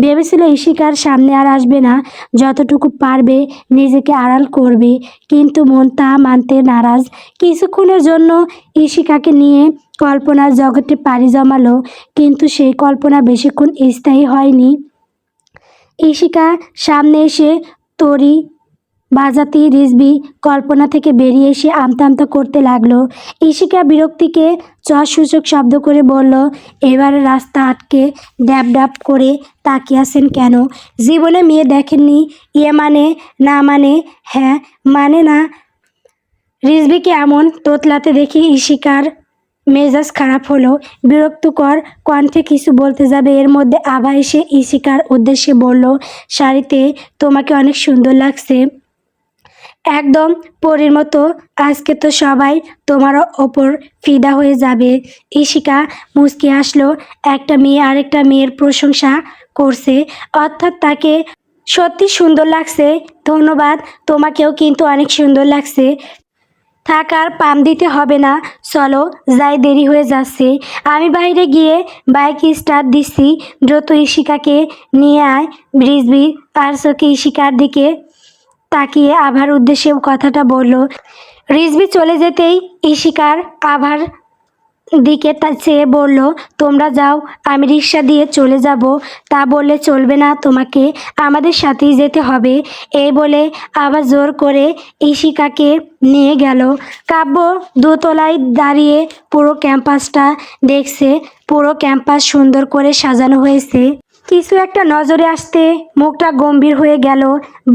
ভেবেছিল ইশিকার সামনে আর আসবে না, যতটুকু পারবে নিজেকে আড়াল করবে, কিন্তু মন তা মানতে নারাজ। কিছুক্ষণের জন্য ইশিকাকে নিয়ে কল্পনার জগতে পাড়ি জমালো, কিন্তু সেই কল্পনা বেশিক্ষণ স্থায়ী হয়নি। ইশিকা সামনে এসে তরি বাজাতেই রিজভি কল্পনা থেকে বেরিয়ে এসে আমতা আমতা করতে লাগলো। ইশিকা বিরক্তিকে সূচক শব্দ করে বলল, এবারে রাস্তা আটকে ড্যাব ড্যাব করে তাকিয়ে আছেন কেন? জীবনে মেয়ে দেখেননি? ইয়ে মানে না মানে? হ্যাঁ মানে না। রিজভিকে এমন তোতলাতে দেখি ইশিকার মেজাজ খারাপ হলো। বিরক্তকর কণ্ঠে কিছু বলতে যাবে, এর মধ্যে আভা এসে ইশিকার উদ্দেশ্যে বলল, শাড়িতে তোমাকে অনেক সুন্দর লাগছে, একদম পরীর মতো। আজকে তো সবাই তোমার ওপর ফিদা হয়ে যাবে। ইশিকা মুচকি আসলো। একটা মেয়ে আরেকটা মেয়ের প্রশংসা করছে, অর্থাৎ তাকে সত্যি সুন্দর লাগছে। ধন্যবাদ, তোমাকেও কিন্তু অনেক সুন্দর লাগছে। থাক, আর পাম দিতে হবে না, চলো যাই, দেরি হয়ে যাচ্ছে। আমি বাইরে গিয়ে বাইক স্টার্ট দিচ্ছি, দ্রুত ইশিকাকে নিয়ে আয়। রিজভি আর চোখে ইশিকার দিকে তাকিয়ে আভার উদ্দেশ্যে কথাটা বলল। রিজভি চলে যেতেই ইশিকার আভার দিকে চেয়ে বলল, তোমরা যাও, আমি রিক্সা দিয়ে চলে যাব। তা বললে চলবে না, তোমাকে আমাদের সাথেই যেতে হবে। এই বলে আবার জোর করে ঈশিকাকে নিয়ে গেল। কাব্য দোতলায় দাঁড়িয়ে পুরো ক্যাম্পাসটা দেখছে। পুরো ক্যাম্পাস সুন্দর করে সাজানো হয়েছে। কিছু একটা নজরে আসতে মুখটা গম্ভীর হয়ে গেল।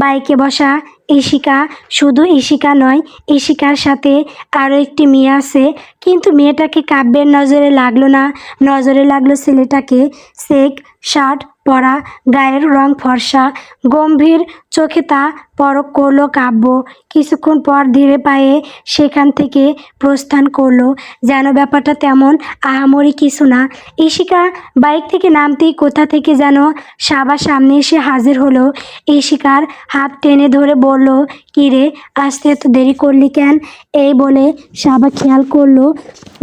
বাইকে বসা ঈশিকা, শুধু ঈশিকা নয়, ঈশিকার সাথে আরও একটি মেয়ে আছে, কিন্তু মেয়েটাকে কাব্যের নজরে লাগলো না। নজরে লাগলো ছেলেটাকে। চেক শার্ট পরা, গায়ের রং ফর্সা, গম্ভীর চোখে তা পরখ করলো কাব্য। কিছুক্ষণ পর ধীরে পায়ে সেখান থেকে প্রস্থান করলো, যেন ব্যাপারটা তেমন আহামরি কিছু না। ঈশিকা বাইক থেকে নামতেই কোথা থেকে যেন সাবা সামনে এসে হাজির হলো। ঈশিকার হাত টেনে ধরে বলল, কী রে, আসতে এত দেরি করলি কেন? এই বলে সাবা খেয়াল করলো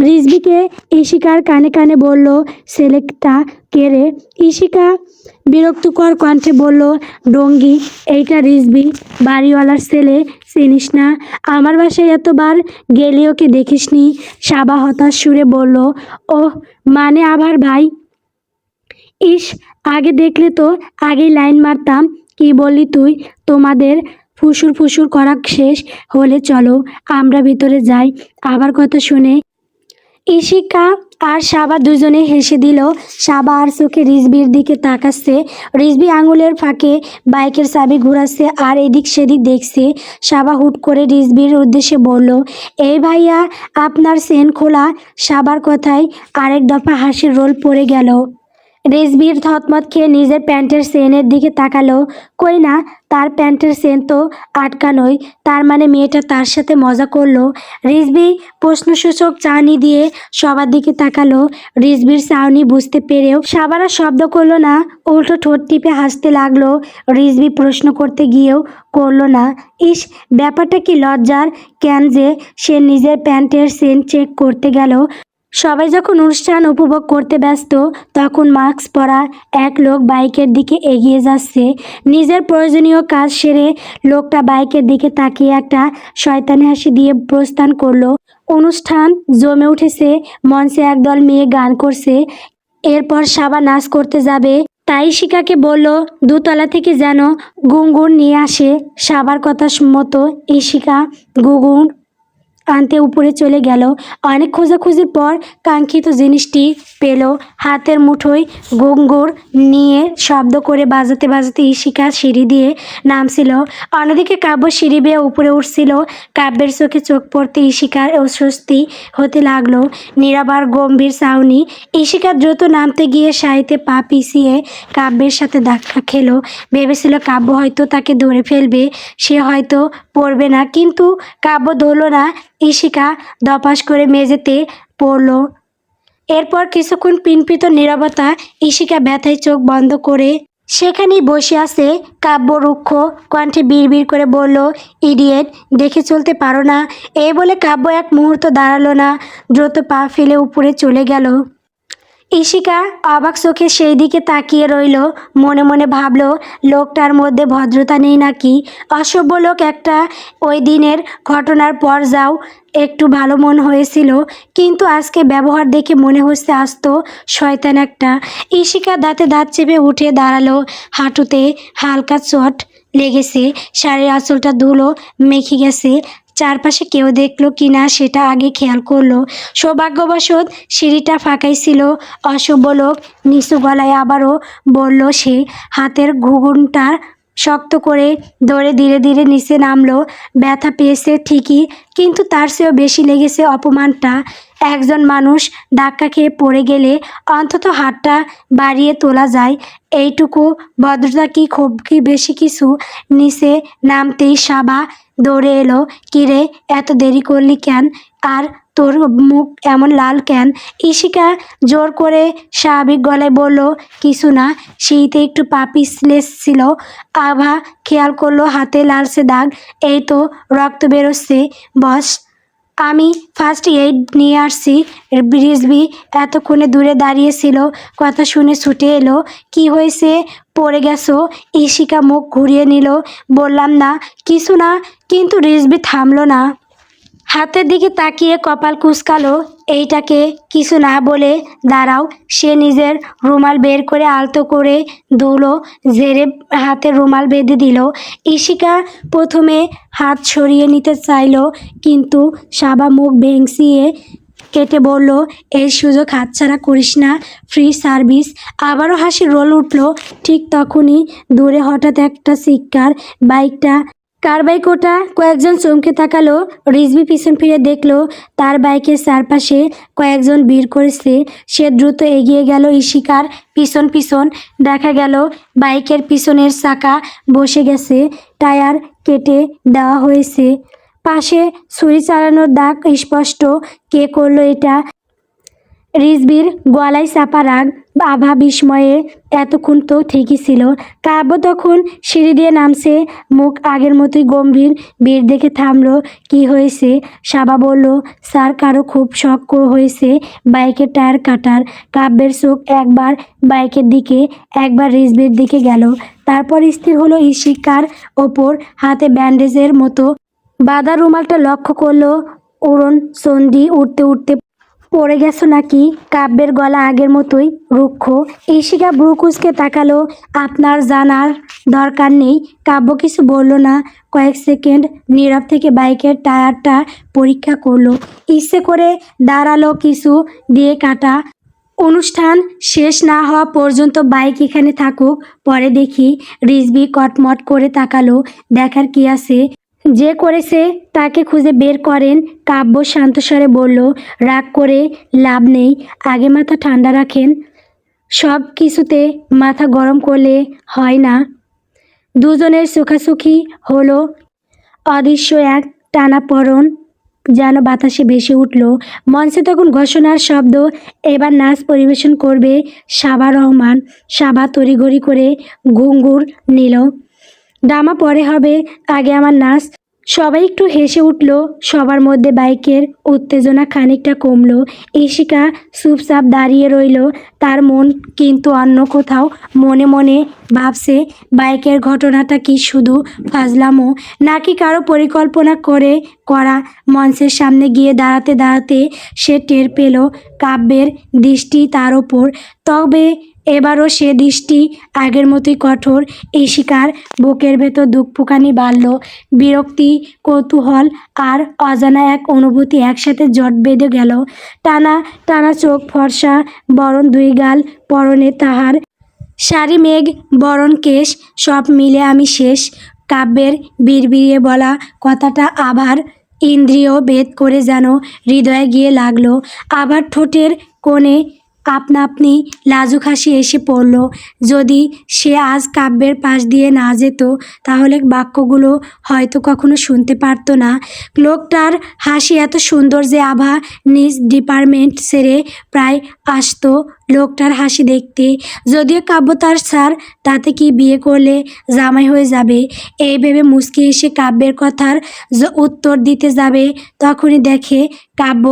রিজবিকে। ঈশিকার কানে কানে বলল, ছেলেটা কে রে? ঈশিকা বিরক্তকর কণ্ঠে বলল, ডঙ্গি, এইটা রিজবি, বাড়িওয়ালার ছেলে, চিনিস না? আমার বাসায় এতবার গেলি, ওকে দেখিসনি? সাবা হতাশ সুরে বলল, ওহ, মানে আবার ভাই? ইস, আগে দেখলে তো আগেই লাইন মারতাম। কি বললি তুই? তোমাদের ফুসুর ফুসুর করা শেষ হলে চলো আমরা ভিতরে যাই। আবার কথা শুনে ঈশিকা আর সাবা দুজনে হেসে দিল। সাবা আর চোখে রিজবির দিকে তাকাচ্ছে। রিজবি আঙুলের ফাঁকে বাইকের চাবি ঘোরাচ্ছে আর এদিক সেদিক দেখছে। সাবা হুট করে রিজবির উদ্দেশ্যে বলল, এই ভাইয়া, আপনার চেন খোলা। সাবার কথায় আরেক দফা হাসির রোল পড়ে গেল। রিজবির থতমত খেয়ে নিজের প্যান্টের চেনের দিকে তাকালো। কই না, তার প্যান্টের চেন তো আটকানোই। তার মানে মেয়েটা তার সাথে মজা করলো। রিজবি প্রশ্নসূচক চাহনি দিয়ে সবার দিকে তাকালো। রিজবির চাহনি বুঝতে পেরেও সাবারা শব্দ করলো না, উল্টো ঠোঁট টিপে হাসতে লাগলো। রিজবি প্রশ্ন করতে গিয়েও করলো না। ইস, ব্যাপারটা কি লজ্জার কেন যে সে নিজের প্যান্টের চেন চেক করতে গেল। সবাই যখন অনুষ্ঠান উপভোগ করতে ব্যস্ত, তখন মাস্ক পরা এক লোক বাইকের দিকে এগিয়ে যাচ্ছে। নিজের প্রয়োজনীয় কাজ সেরে লোকটা বাইকের দিকে তাকিয়ে একটা শয়তানি হাসি দিয়ে প্রস্থান করলো। অনুষ্ঠান জমে উঠেছে। মঞ্চে একদল মেয়ে গান করছে। এরপর সাবা নাচ করতে যাবে, তাই ঈশিকাকে বলল দোতলা থেকে যেন গুনগুন নিয়ে আসে। সাবার কথা মতো ঈশিকা গুনগুন আনতে উপরে চলে গেল। অনেক খোঁজাখুঁজির পর কাঙ্ক্ষিত জিনিসটি পেল। হাতের মুঠোয় ঘুঙুর নিয়ে শব্দ করে বাজাতে বাজাতে ঈশিকা সিঁড়ি দিয়ে নামছিল। অন্যদিকে কাব্য সিঁড়ি বেয়ে উপরে উঠছিল। কাব্যের চোখে চোখ পড়তে ঈশিকার অস্বস্তি হতে লাগলো। নীরব গম্ভীর চাউনি। ঈশিকা দ্রুত নামতে গিয়ে সাহিত্যে পা পিছিয়ে কাব্যের সাথে ধাক্কা খেলো। ভেবেছিল কাব্য হয়তো তাকে ধরে ফেলবে, সে হয়তো পড়বে না, কিন্তু কাব্য ধরল না। ঈশিকা ধপাস করে মেঝেতে পড়ল। এরপর কিছুক্ষণ পিনপিত নীরবতা। ঈশিকা ব্যথায় চোখ বন্ধ করে সেখানেই বসে আছে। কাব্য রুক্ষ কণ্ঠে বিড়বিড় করে বলল, ইডিয়েট, দেখে চলতে পারো না? এই বলে কাব্য এক মুহূর্ত দাঁড়ালো না, দ্রুত পা ফেলে উপরে চলে গেল। ঈশিকা অবাক চোখে সেই দিকে তাকিয়ে রইল। মনে মনে ভাবল, লোকটার মধ্যে ভদ্রতা নেই নাকি? অসভ্য লোক একটা। ওই দিনের ঘটনার পর যাও একটু ভালো মন হয়েছিল, কিন্তু আজকে ব্যবহার দেখে মনে হচ্ছে আস্ত শয়তান একটা। ঈশিকা দাঁতে দাঁত চেপে উঠে দাঁড়ালো। হাঁটুতে হালকা চোট লেগেছে, শাড়ির আঁচলটা ধুলো মেখে গেছে। চারপাশে কেউ দেখলো কিনা সেটা আগে খেয়াল করলো। সৌভাগ্যবশত সিঁড়িটা ফাঁকাই ছিল। অসভ্য লোক নিচু গলায় আবারও বলল সে। হাতের ঘুঙুরটা শক্ত করে ধরে ধীরে ধীরে নিচে নামলো। ব্যথা পেয়েছে ঠিকই, কিন্তু তার চেয়েও বেশি লেগেছে অপমানটা। একজন মানুষ ধাক্কা খেয়ে পড়ে গেলে অন্তত হাতটা বাড়িয়ে তোলা যায়, এইটুকু ভদ্রতা কি খুব কি বেশি কিছু? নিচে নামতেই সাবা দৌড়ে এলো। কিরে, এত দেরি করলি কেন? আর তোর মুখ এমন লাল কেন? ঈশিকা জোর করে স্বাভাবিক গলায় বলল, কিছু না, শীতে একটু পা পিছলেছিল। আভা খেয়াল করলো হাতে লালচে দাগ। এই তো রক্ত বেরোচ্ছে। বস, আমি ফার্স্ট এইড নিয়ে আসছি। রিজবি এতক্ষণে দূরে দাঁড়িয়েছিল, কথা শুনে ছুটে এলো। কি হয়েছে, পড়ে গেছো? ঈশিকা মুখ ঘুরিয়ে নিল। বললাম না কিছু না, কিন্তু রিজবি থামলো না। হাতের দিকে তাকিয়ে কপাল কুঁচকালো। এইটাকে কিছু না বলে দাঁড়াও। সে নিজের রুমাল বের করে আলতো করে ধুলো ঝেড়ে হাতে রুমাল বেঁধে দিল। ইশিকা প্রথমে হাত সরিয়ে নিতে চাইল, কিন্তু সাবা মুখ ভেঙচিয়ে কেটে বলল, এই সুযোগ হাতছাড়া করিস না, ফ্রি সার্ভিস। আবারও হাসির রোল উঠল। ঠিক তখনই দূরে হঠাৎ একটা চিৎকার। বাইকটা কার বাইক ওটা? কয়েকজন চমকে তাকালো। রিজভি পিছন ফিরে দেখলো তার বাইকের চারপাশে কয়েকজন ভিড় করেছে। সে দ্রুত এগিয়ে গেল ইশিকার পিছন পিছন। দেখা গেল বাইকের পিছনের চাকা বসে গেছে, টায়ার কেটে দেওয়া হয়েছে, পাশে ছুরি চালানোর দাগ স্পষ্ট। কে করলো এটা? রিজভির গলায় চাপা রাগ, আভা বিস্ময়ে। এতক্ষণ তো ঠিকই ছিল। কাব্য তখন সিঁড়ি দিয়ে নামছে, মুখ আগের মতোই গম্ভীর। ভিড় দেখে থামলো। কি হয়েছে? সাবা বলল, স্যার, কারো খুব শখ হয়েছে বাইকের টায়ার কাটার। কাব্যের চোখ একবার বাইকের দিকে একবার রিজভির দিকে গেল, তারপর স্থির হলো ইশিকার ওপর। হাতে ব্যান্ডেজের মতো বাঁধা রুমালটা লক্ষ্য করলো। উড়ন চণ্ডী উঠতে উঠতে পড়ে গেছো নাকি? কাব্যের গলা আগের মতোই রুক্ষ। ইশিকা ভ্রু কুঁচকে তাকালো। আপনার জানার দরকার নেই। কাব্য কিছু বলল না। কয়েক সেকেন্ড নীরব থেকে বাইকের টায়ারটা পরীক্ষা করলো। ইচ্ছে করে দাঁড়ালো। কিছু দিয়ে কাটা। অনুষ্ঠান শেষ না হওয়া পর্যন্ত বাইক এখানে থাকুক, পরে দেখি। রিজভি কটমট করে তাকালো। দেখার কি আছে? যে করেছে তাকে খুঁজে বের করেন। কাব্য শান্তস্বরে বলল, রাগ করে লাভ নেই, আগে মাথা ঠান্ডা রাখেন। সব কিছুতে মাথা গরম করলে হয় না। দুজনের চোখাচোখি হলো। অদৃশ্য এক টানাপড়ন যেন বাতাসে ভেসে উঠল। মঞ্চে তখন ঘোষণার শব্দ। এবার নাচ পরিবেশন করবে সাবা রহমান। সাবা তড়িঘড়ি করে ঘুঙুর নিল। ড্রামা পরে হবে, আগে আমার নাচ। সবাই একটু হেসে উঠল। সবার মধ্যে বাইকের উত্তেজনা খানিকটা কমলো। ইশিকা চুপচাপ দাঁড়িয়ে রইল। তার মন কিন্তু অন্য কোথাও। মনে মনে ভাবছে, বাইকের ঘটনাটা কি শুধু ফাজলামো, নাকি কারো পরিকল্পনা করে করা? মঞ্চের সামনে গিয়ে দাঁড়াতে দাঁড়াতে সে টের পেল কাব্যের দৃষ্টি তার ওপর। তবে এবারও সে দৃষ্টি আগের মতোই কঠোর। ইশিকার বুকের ভেতর দুঃখপুকানি বাড়ল। বিরক্তি, কৌতূহল আর অজানা এক অনুভূতি একসাথে জট বেঁধে গেল। টানা টানা চোখ, ফর্সা বরণ দুই গাল, পরনে তাহার শাড়ি, মেঘ বরণ কেশ, সব মিলে আমি শেষ। কাব্যের বিড়বিড়িয়ে বলা কথাটা আবার ইন্দ্রিয় ভেদ করে যেন হৃদয়ে গিয়ে লাগলো। আবার ঠোঁটের কোণে আপনা আপনি লাজুক হাসি এসে পড়ল। যদি সে আজ কাব্যের পাশ দিয়ে না যেত, তাহলে বাক্যগুলো হয়তো কখনো শুনতে পারতো না। লোকটার হাসি এত সুন্দর যে আভা নিজ ডিপার্টমেন্ট ছেড়ে প্রায় আসতো লোকটার হাসি দেখতে। যদিও কাব্য তার স্যার, তাতে কি, বিয়ে করলে জামাই হয়ে যাবে, এই ভেবে মুচকি এসে কাব্যের কথার উত্তর দিতে যাবে, তখনই দেখে কাব্য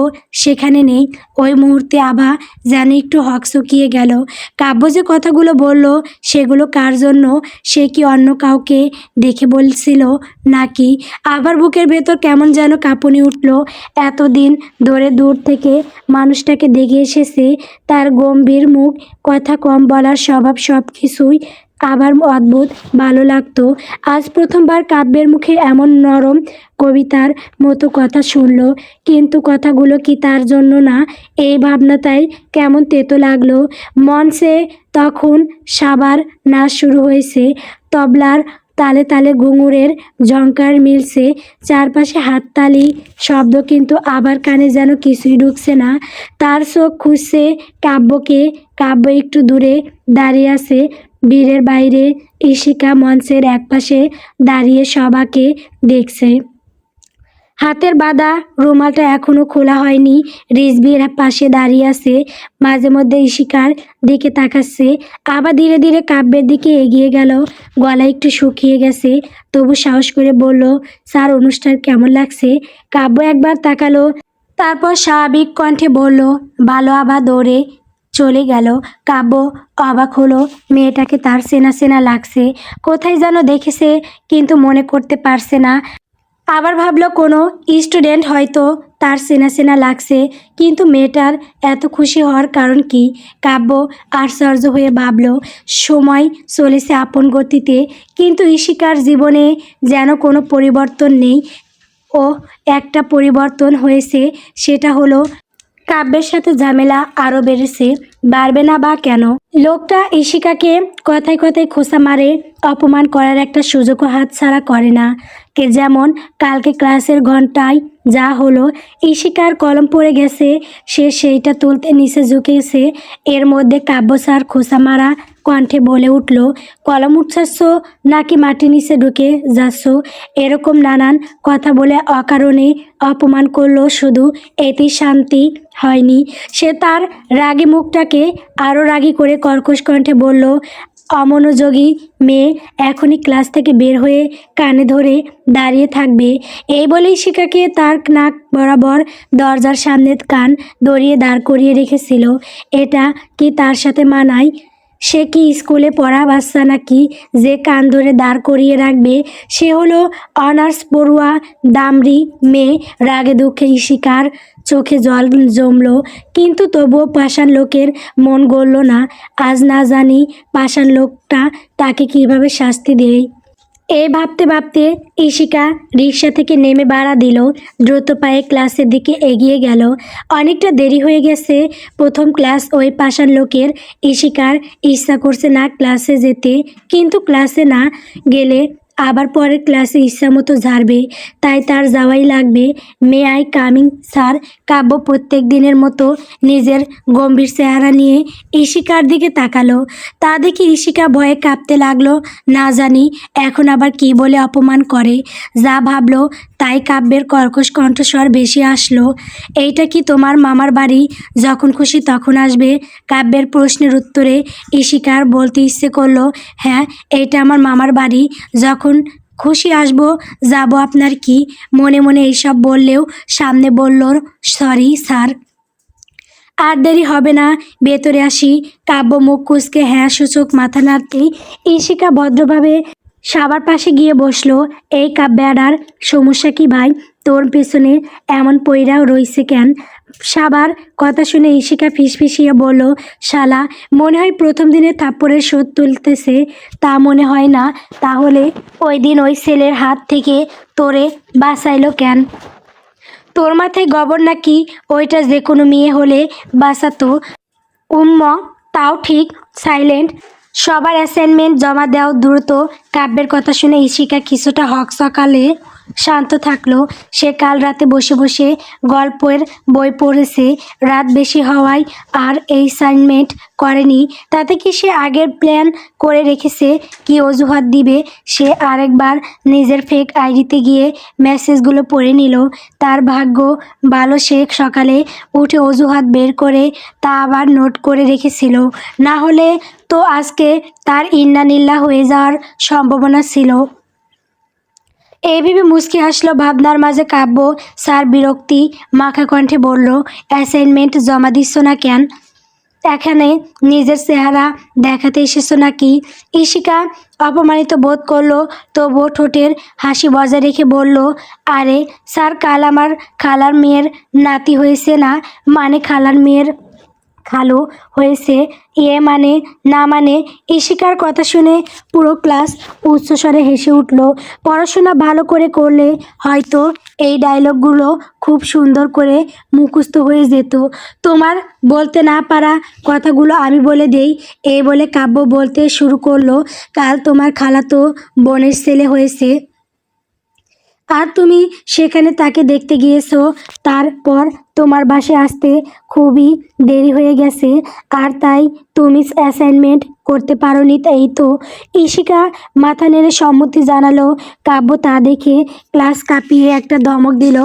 সেখানে নেই। ওই মুহূর্তে আভা যেন একটু হকচকিয়ে গেল। কাব্য যে কথাগুলো বলল সেগুলো কার জন্য? সে কি অন্য কাউকে দেখে বলছিল নাকি? আবার বুকের ভেতর কেমন যেন কাঁপুনি উঠল। এতদিন ধরে দূর থেকে মানুষটাকে দেখে এসেছে, তার গম্ভীর মুখ, কথা কম বলার স্বভাব, সব কিছুই আবার অদ্ভুত ভালো লাগতো। আজ প্রথমবার কাব্যের মুখে এমন নরম কবিতার মতো কথা শুনল। কিন্তু কথাগুলো কি তার জন্য না? এই ভাবনাটাই কেমন তেতো লাগলো। মঞ্চে তখন সাবার নাচ শুরু হয়েছে। তবলার তালে তালে ঘুঙুরের ঝংকার মিলছে, চারপাশে হাততালি শব্দ, কিন্তু আবার কানে যেন কিছুই ঢুকছে না। তার চোখ খুঁজছে কাব্যকে। কাব্য একটু দূরে দাঁড়িয়ে আছে, ভিড়ের বাইরে। ইশিকা মঞ্চের একপাশে দাঁড়িয়ে সবাকে দেখছে। হাতের বাঁধা রুমালটা এখনো খোলা হয়নি। রিজভির পাশে দাঁড়িয়ে আছে, মাঝে মধ্যে ইশিকার দিকে তাকাচ্ছে। আবার ধীরে ধীরে কাব্যের দিকে এগিয়ে গেল। গলা একটু শুকিয়ে গেছে, তবু সাহস করে বলল, স্যার, অনুষ্ঠান কেমন লাগছে? কাব্য একবার তাকালো, তারপর স্বাভাবিক কণ্ঠে বলল, ভালো। আবার দৌড়ে চলে গেল। কাব্য অবাক হলো। মেয়েটাকে তার চেনা চেনা লাগছে, কোথায় যেন দেখেছে, কিন্তু মনে করতে পারছে না। আবার ভাবলো কোনো স্টুডেন্ট হয়তো তার চেনা চেনা লাগছে, কিন্তু মেয়েটার এত খুশি হওয়ার কারণ কি? কাব্য আশ্চর্য হয়ে ভাবলো সময় চলেছে আপন গতিতে, কিন্তু ঈশিকার জীবনে যেন কোনো পরিবর্তন নেই। ও একটা পরিবর্তন হয়েছে, সেটা হলো কাব্যের সাথে ঝামেলা আরও বেড়েছে। বাড়বে না বা কেন? লোকটা ঈশিকাকে কথায় কথায় খোঁচা মারে, অপমান করার একটা সুযোগও হাতছাড়া করে না। কে যেমন কালকে ক্লাসের ঘন্টায় যা হলো, ঈশিকার কলম পড়ে গেছে, সে সেইটা তুলতে নিচে ঝুঁকেছে। এর মধ্যে কাব্য স্যার খোঁচা মারা কণ্ঠে বলে উঠল, কলম উঠছাচ্ছ নাকি মাটির নিচে ঢুকে যাচ্ছ? এরকম নানান কথা বলে অকারণে অপমান করলো, শুধু এতেই শান্তি হয়নি। সে তার রাগী মুখটাকে আরও রাগী করে কর্কশ কণ্ঠে বলল, অমনোযোগী মেয়ে, এখনই ক্লাস থেকে বের হয়ে কানে ধরে দাঁড়িয়ে থাকবে। এই বলেই ঈশিকাকে তার নাক বরাবর দরজার সামনে কান ধরিয়ে দাঁড় করিয়ে রেখেছিল। এটা কি তার সাথে মানায়? সে কি স্কুলে পড়া বাচ্চা নাকি যে কান ধরে দাঁড় করিয়ে রাখবে? সে হলো অনার্স পড়ুয়া দামড়ি মেয়ে। রাগে দুঃখে ঈশিকার চোখে জল জমলো, কিন্তু তবুও পাষাণ লোকের মন গলল না। আজ না জানি পাষাণ লোকটা তাকে কিভাবে শাস্তি দেয়। এই ভাবতে ভাবতে ঈশিকা রিক্সা থেকে নেমে বাড়া দিল, দ্রুত পায়ে ক্লাসের দিকে এগিয়ে গেল। অনেকটা দেরি হয়ে গেছে। প্রথম ক্লাস ওই পাষাণ লোকের। ঈশিকার ইচ্ছা করছে না ক্লাসে যেতে, কিন্তু ক্লাসে না গেলে আবার পরের ক্লাসে ইচ্ছা মতো ঝাড়বে, তাই তার যাওয়াই লাগবে। May I coming sir? Kabya প্রত্যেক দিনের মতো নিজের গম্ভীর চেহারা নিয়ে ঈশিকার দিকে তাকালো। তা দেখে ঈশিকা ভয়ে কাঁপতে লাগলো, না জানি এখন আবার কি বলে অপমান করে। যা ভাবলো তাই কাব্যের কর্কশ কণ্ঠস্বর ভেসে আসলো, এইটা কি তোমার মামার বাড়ি? যখন খুশি তখন আসবে। কাব্যের প্রশ্নের উত্তরে ঈশিকার বলতে ইচ্ছে করলো, হ্যাঁ, এইটা আমার মামার বাড়ি, যখন খুশি আসবো, যাব। আপনার কি? মনে মনে এইসব বললেও সামনে বলল, সরি স্যার। আর দেরি হবে না, ভেতরে আসি। কাব্য মুখ কুঁচকে হ্যাঁ সূচক মাথা নাড়তেই ঈশিকা ভদ্রভাবে সবার পাশে গিয়ে বসলো। এই কাব্যাডার সমস্যা কি ভাই? তোর পেছনে এমন পইরাও রইছে কেন? সাবার কথা শুনে ঈশিকা ফিসফিসিয়ে বলল, শালা, মনে হয় প্রথম দিনে থাপ্পড়ের শোধ তুলতেছে। তা মনে হয় না। তাহলে ওই দিন ওই ছেলের হাত থেকে তোরে বাঁচাইলো কেন? তোর মাথায় গবর নাকি? ওইটা যে কোনো মেয়ে হলে বাঁচাতো। উম্ম, তাও ঠিক। সাইলেন্ট। সবার অ্যাসাইনমেন্ট জমা দাও দ্রুত। কাব্যের কথা শুনে ঈশিকা কিছুটা সকালে শান্ত থাকলো। সে কাল রাতে বসে বসে গল্পের বই পড়েছে। রাত বেশি হওয়ায় আর অ্যাসাইনমেন্ট করেনি। তাতে কি সে আগের প্ল্যান করে রেখেছে? কি অজুহাত দিবে? সে আরেকবার নিজের ফেক আইডিতে গিয়ে মেসেজগুলো পড়ে নিল। তার ভাগ্য ভালো সে সকালে উঠে অজুহাত বের করে তা আবার নোট করে রেখেছিল, না হলে তো আজকে তার ইন্নানিল্লাহ হয়ে যাওয়ার সম্ভাবনা ছিল। এই ভেবে মুচকি হাসলো ভাবনার মাঝে কাব্য। স্যার বিরক্তি মাখা কণ্ঠে বলল, অ্যাসাইনমেন্ট জমা দিচ্ছ না কেন? এখানে নিজের চেহারা দেখাতে এসেছো নাকি? ঈশিকা অপমানিত বোধ করলো, তবুও ঠোঁটের হাসি বজায় রেখে বলল, আরে স্যার, কাল আমার খালার মেয়ের নাতি হয়েছে না, মানে খালার মেয়ের খালু হয়েছে। ইয়ে মানে না মানে? ঈশিকার কথা শুনে পুরো ক্লাস উচ্চস্বরে হেসে উঠল। পড়াশোনা ভালো করে করলে হয়তো এই ডায়লগগুলো খুব সুন্দর করে মুখস্থ হয়ে যেত। তোমার বলতে না পারা কথাগুলো আমি বলে দেই। এই বলে কাব্য বলতে শুরু করলো, কাল তোমার খালাতো বোনের ছেলে হয়েছে, আর তুমি সেখানে তাকে দেখতে গিয়েছো। তারপর তোমার বাসায় আসতে খুবই দেরি হয়ে গেছে, আর তাই তুমি অ্যাসাইনমেন্ট করতে পারোনি। তাই তো। ঈশিকা মাথা নেড়ে সম্মতি জানালো। কাব্য তা দেখে ক্লাস কাঁপিয়ে একটা ধমক দিল।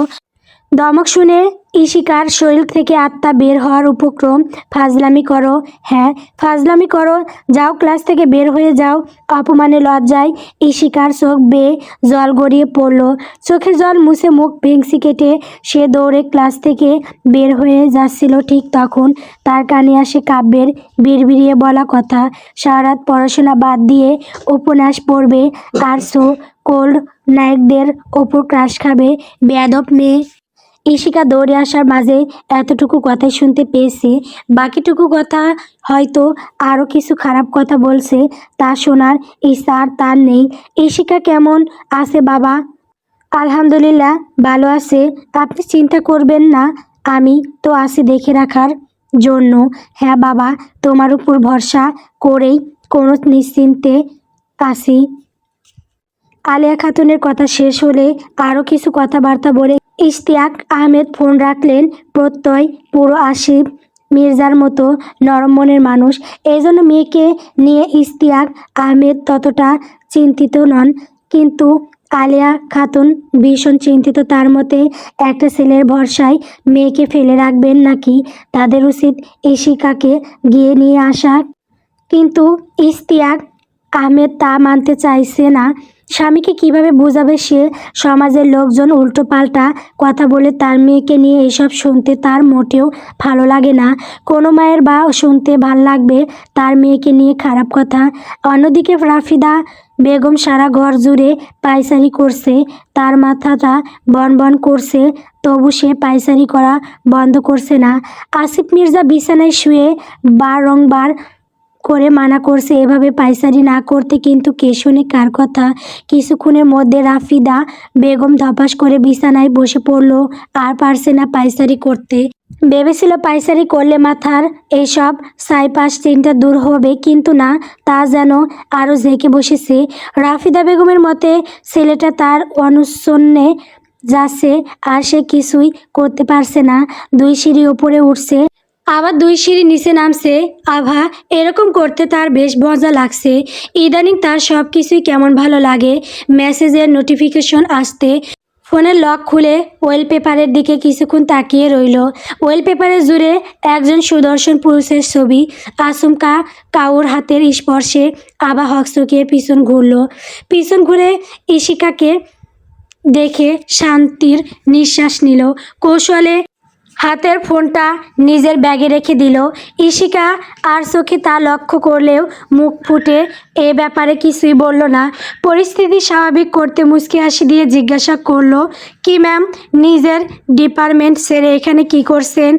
ধমক শুনে ঈশিকার শরীর থেকে আত্মা বের হওয়ার উপক্রম। ফাজলামি করো? হ্যাঁ, ফাজলামি করো। যাও, ক্লাস থেকে বের হয়ে যাও। অপমানে লজ্জায় ঈশিকার চোখ বেয়ে জল গড়িয়ে পড়ল। চোখের জল মুছে মুখ ভেংসি কেটে সে দৌড়ে ক্লাস থেকে বের হয়ে যাচ্ছিল। ঠিক তখন তার কানে আসে কাব্যের বিড়বিড়িয়ে বলা কথা, সারা রাত পড়াশোনা বাদ দিয়ে উপন্যাস পড়বে আর সো কোল্ড নায়কদের ওপর ক্রাশ খাবে বেয়াদব মেয়ে। ইশিকা দৌড়ে আসার মাঝে এতটুকু কথাই শুনতে পেয়েছে, বাকিটুকু কথা হয়তো আরও কিছু খারাপ কথা বলছে, তা শোনার ইচ্ছা আর তার নেই। ইশিকা কেমন আছে বাবা? আলহামদুলিল্লাহ ভালো আছে, আপনি চিন্তা করবেন না, আমি তো আছি দেখে রাখার জন্য। হ্যাঁ বাবা, তোমার উপর ভরসা করেই কোনো নিশ্চিন্তে আছি। আলিয়া খাতুনের কথা শেষ হলে আরও কিছু কথাবার্তা বলে ইশতিয়াক আহমেদ ফোন রাখলেন। প্রত্যয় পুরো আসিফ মির্জার মতো নরম মনের মানুষ, এই জন্য মেয়েকে নিয়ে ইশতিয়াক আহমেদ ততটা চিন্তিত নন, কিন্তু আলিয়া খাতুন ভীষণ চিন্তিত। তার মতে একটা ছেলের ভরসায় মেয়েকে ফেলে রাখবেন নাকি তাদের উচিত ইশিকাকে গিয়ে নিয়ে আসা, কিন্তু ইশতিয়াক আহমেদ তা মানতে চাইছে না। স্বামীকে কিভাবে বোঝাবে সে? সমাজের লোকজন উল্টোপাল্টা কথা বলে তার মেয়েকে নিয়ে এসব শুনতে তার মোটেও ভালো লাগে না। কোনো মায়ের বা শুনতে ভাল লাগবে তার মেয়েকে নিয়ে খারাপ কথা? অন্যদিকে রাফিদা বেগম সারা ঘর জুড়ে পায়চারি করছে, তার মাথাটা বনবন করছে, তবু সে পায়চারি করা বন্ধ করছে না। আসিফ মির্জা বিছানায় শুয়ে বারংবার করে মানা করছে এভাবে পায়চারি না করতে, কিন্তু কে শোনে কার কথা? কিছুক্ষণের মধ্যে রাফিদা বেগম ধপাস করে বিছানায় বসে পড়ল, আর পারছে না পায়চারি করতে। ভেবেছিল পায়চারি করলে মাথার এইসব সাইপাস চিন্তা দূর হবে, কিন্তু না, তা যেন আরও জেঁকে বসেছে। রাফিদা বেগমের মতে ছেলেটা তার অনুসরণে যাচ্ছে, আর সে কিছুই করতে পারছে না। 2 সিঁড়ি উপরে উঠছে, আবার 2 সিঁড়ি নিচে নামছে। আভা এরকম করতে তার বেশ মজা লাগছে। ইদানিং তার সব কিছুই কেমন ভালো লাগে। মেসেজের নোটিফিকেশন আসতে ফোনের লক খুলে ওয়েলপেপারের দিকে কিছুক্ষণ তাকিয়ে রইল। ওয়েলপেপারে জুড়ে একজন সুদর্শন পুরুষের ছবি। আচমকা কাউর হাতের স্পর্শে আভা হকচকিয়ে পিছন ঘুরে ইশিকাকে দেখে শান্তির নিঃশ্বাস নিল। কৌশলে হাতের ফোনটা নিজের ব্যাগে রেখে দিল। ইশিকা আর চোখে তা লক্ষ্য করলেও মুখ ফুটে এ ব্যাপারে কিছুই বলল না। পরিস্থিতি স্বাভাবিক করতে মুচকি হাসি দিয়ে জিজ্ঞাসা করলো, কি ম্যাম, নিজের ডিপার্টমেন্ট ছেড়ে এখানে কি করছেন?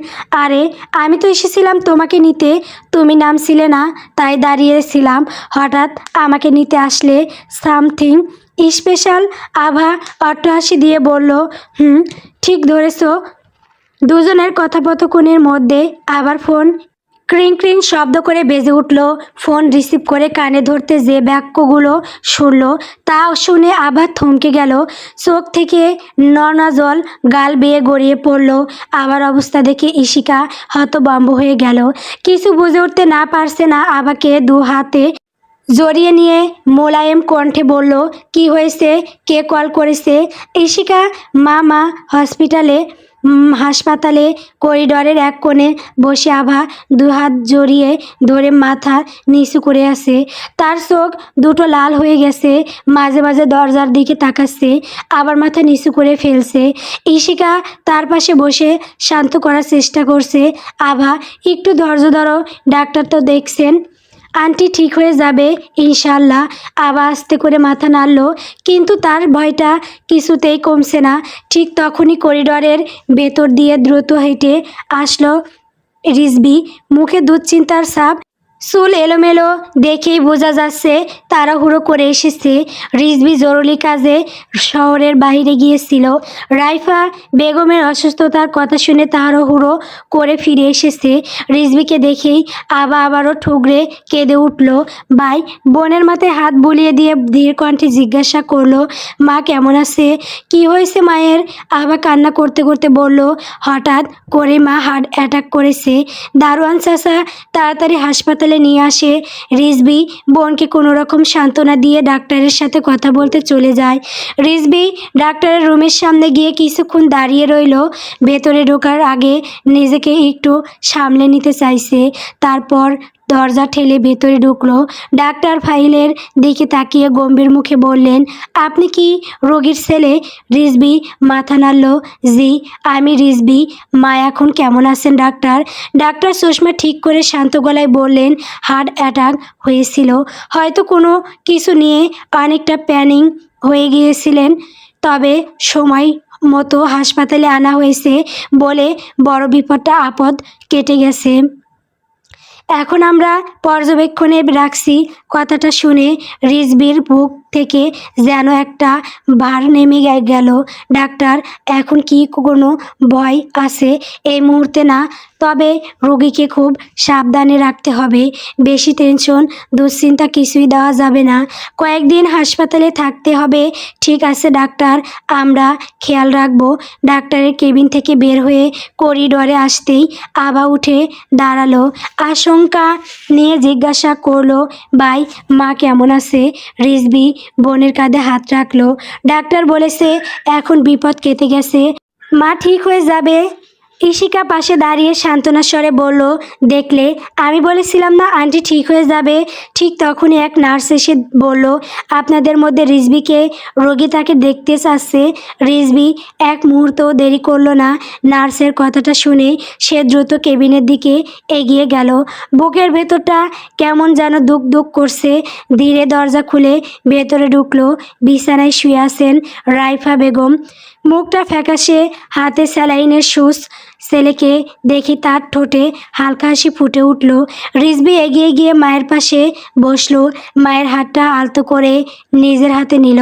আরে আমি তো এসেছিলাম তোমাকে নিতে, তুমি নামছিলে না তাই দাঁড়িয়েছিলাম, হঠাৎ আমাকে নিতে আসলে, সামথিং স্পেশাল? আভা অট্টহাসি দিয়ে বলল, ঠিক ধরেছো। দুজনের কথোপকথনের মধ্যে আবার ফোন ক্রিং ক্রিং শব্দ করে বেজে উঠল। ফোন রিসিভ করে কানে ধরতে যে বাক্যগুলো শুনল তা শুনে আবার থমকে গেল। চোখ থেকে নোনা জল গাল বেয়ে গড়িয়ে পড়ল। আবার অবস্থা দেখে ইশিকা হতভম্ব হয়ে গেল। কিছু বুঝে উঠতে না পারছে না, আবাকে 2 হাতে জড়িয়ে নিয়ে মোলায়েম কণ্ঠে বলল, কি হয়েছে, কে কল করেছে? ইশিকা মা হাসপাতালে করিডরের এক কোণে বসে আভা 2 হাত জড়িয়ে ধরে মাথা নিচু করে আছে। তার চোখ দুটো লাল হয়ে গেছে, মাঝে মাঝে দরজার দিকে তাকাচ্ছে, আবার মাথা নিচু করে ফেলছে। ইশিকা তার পাশে বসে শান্ত করার চেষ্টা করছে। আভা, একটু ধৈর্য ধরো, ডাক্তার তো দেখছেন, আন্টি ঠিক হয়ে যাবে ইনশাল্লাহ। আবার আস্তে করে মাথা নাড়ল, কিন্তু তার ভয়টা কিছুতেই কমছে না। ঠিক তখনই করিডরের ভেতর দিয়ে দ্রুত হেঁটে আসলো রিজভি, মুখে দুশ্চিন্তার ছাপ, চুল এলোমেলো দেখেই বোঝা যাচ্ছে তাড়াহুড়ো করে এসেছে। রিজভি জরুরি কাজে শহরের বাইরে গিয়েছিল। রাইফা বেগমের অসুস্থতার কথা শুনে তাড়াহুড়ো করে ফিরে এসেছে। রিজভিকে দেখেই আবারও ঠুকরে কেঁদে উঠল। ভাই বোনের মাথায় হাত বুলিয়ে দিয়ে ধীর কণ্ঠে জিজ্ঞাসা করলো, মা কেমন আছে? কি হয়েছে মায়ের? আবা কান্না করতে করতে বলল, হঠাৎ করে মা হার্ট অ্যাটাক করেছে। দারোয়ান চাচা তাড়াতাড়ি হাসপাতালে নিয়ে আসে। রিজভি বোনকে কোনো রকম সান্ত্বনা দিয়ে ডাক্তারের সাথে কথা বলতে চলে যায়। রিজভি ডাক্তারের রুমের সামনে গিয়ে কিছুক্ষণ দাঁড়িয়ে রইল। ভেতরে ঢোকার আগে নিজেকে একটু সামলে নিতে চাইছে, তারপর দরজা ঠেলে ভেতরে ঢুকলো। ডাক্তার ফাইলের দিকে তাকিয়ে গম্ভীর মুখে বললেন, আপনি কি রোগীর ছেলে? রিজভি মাথা নাড়ল, জি আমি রিজভি। মা এখন কেমন আছেন ডাক্তার? ডাক্তার চশমা ঠিক করে শান্ত গলায় বললেন, হার্ট অ্যাটাক হয়েছিল, হয়তো কোনো কিছু নিয়ে অনেকটা প্যানিক হয়ে গিয়েছিলেন, তবে সময় মতো হাসপাতালে আনা হয়েছে বলে বড় বিপদটা আপদ কেটে গেছে। এখন আমরা পর্যবেক্ষণে রাখছি। কথাটা শুনে রিজভির বুক থেকে যেন একটা ভার নেমে গেল। ডাক্তার, এখন কি কোনো ভয় আছে? এই মুহূর্তে না, তবে রোগীকে খুব সাবধানে রাখতে হবে। বেশি টেনশন দুশ্চিন্তা কিছুই দেওয়া যাবে না। কয়েকদিন হাসপাতালে থাকতে হবে। ঠিক আছে ডাক্তার, আমরা খেয়াল রাখবো। ডাক্তারের কেবিন থেকে বের হয়ে করিডোরে আসতেই আবা উঠে দাঁড়ালো। আশঙ্কা নিয়ে জিজ্ঞাসা করলো, ভাই, মা কেমন আছে? রিজভি বোনের কাঁধে হাত রাখলো। ডাক্তার বলেছে এখন বিপদ কেটে গেছে, মা ঠিক হয়ে যাবে। ইশিকা পাশে দাঁড়িয়ে সান্ত্বনার স্বরে বলল, দেখলে আমি বলেছিলাম না আন্টি ঠিক হয়ে যাবে। ঠিক তখনই এক নার্স এসে বলল, আপনাদের মধ্যে রিজভিকে রোগী তাকে দেখতে চাচ্ছে। রিজভি এক মুহূর্তও দেরি করলো না। নার্সের কথাটা শুনে সে দ্রুত কেবিনের দিকে এগিয়ে গেল। বুকের ভেতরটা কেমন যেন দুক দুক করছে। ধীরে দরজা খুলে ভেতরে ঢুকলো। বিছানায় শুয়ে আছেন রাইফা বেগম, মুখটা ফ্যাকাশে, হাতে স্যালাইনের সুচ। ছেলেকে দেখি তার ঠোঁটে হালকা হাসি ফুটে উঠল। রিজভি এগিয়ে গিয়ে মায়ের পাশে বসলো। মায়ের হাতটা আলতো করে নিজের হাতে নিল।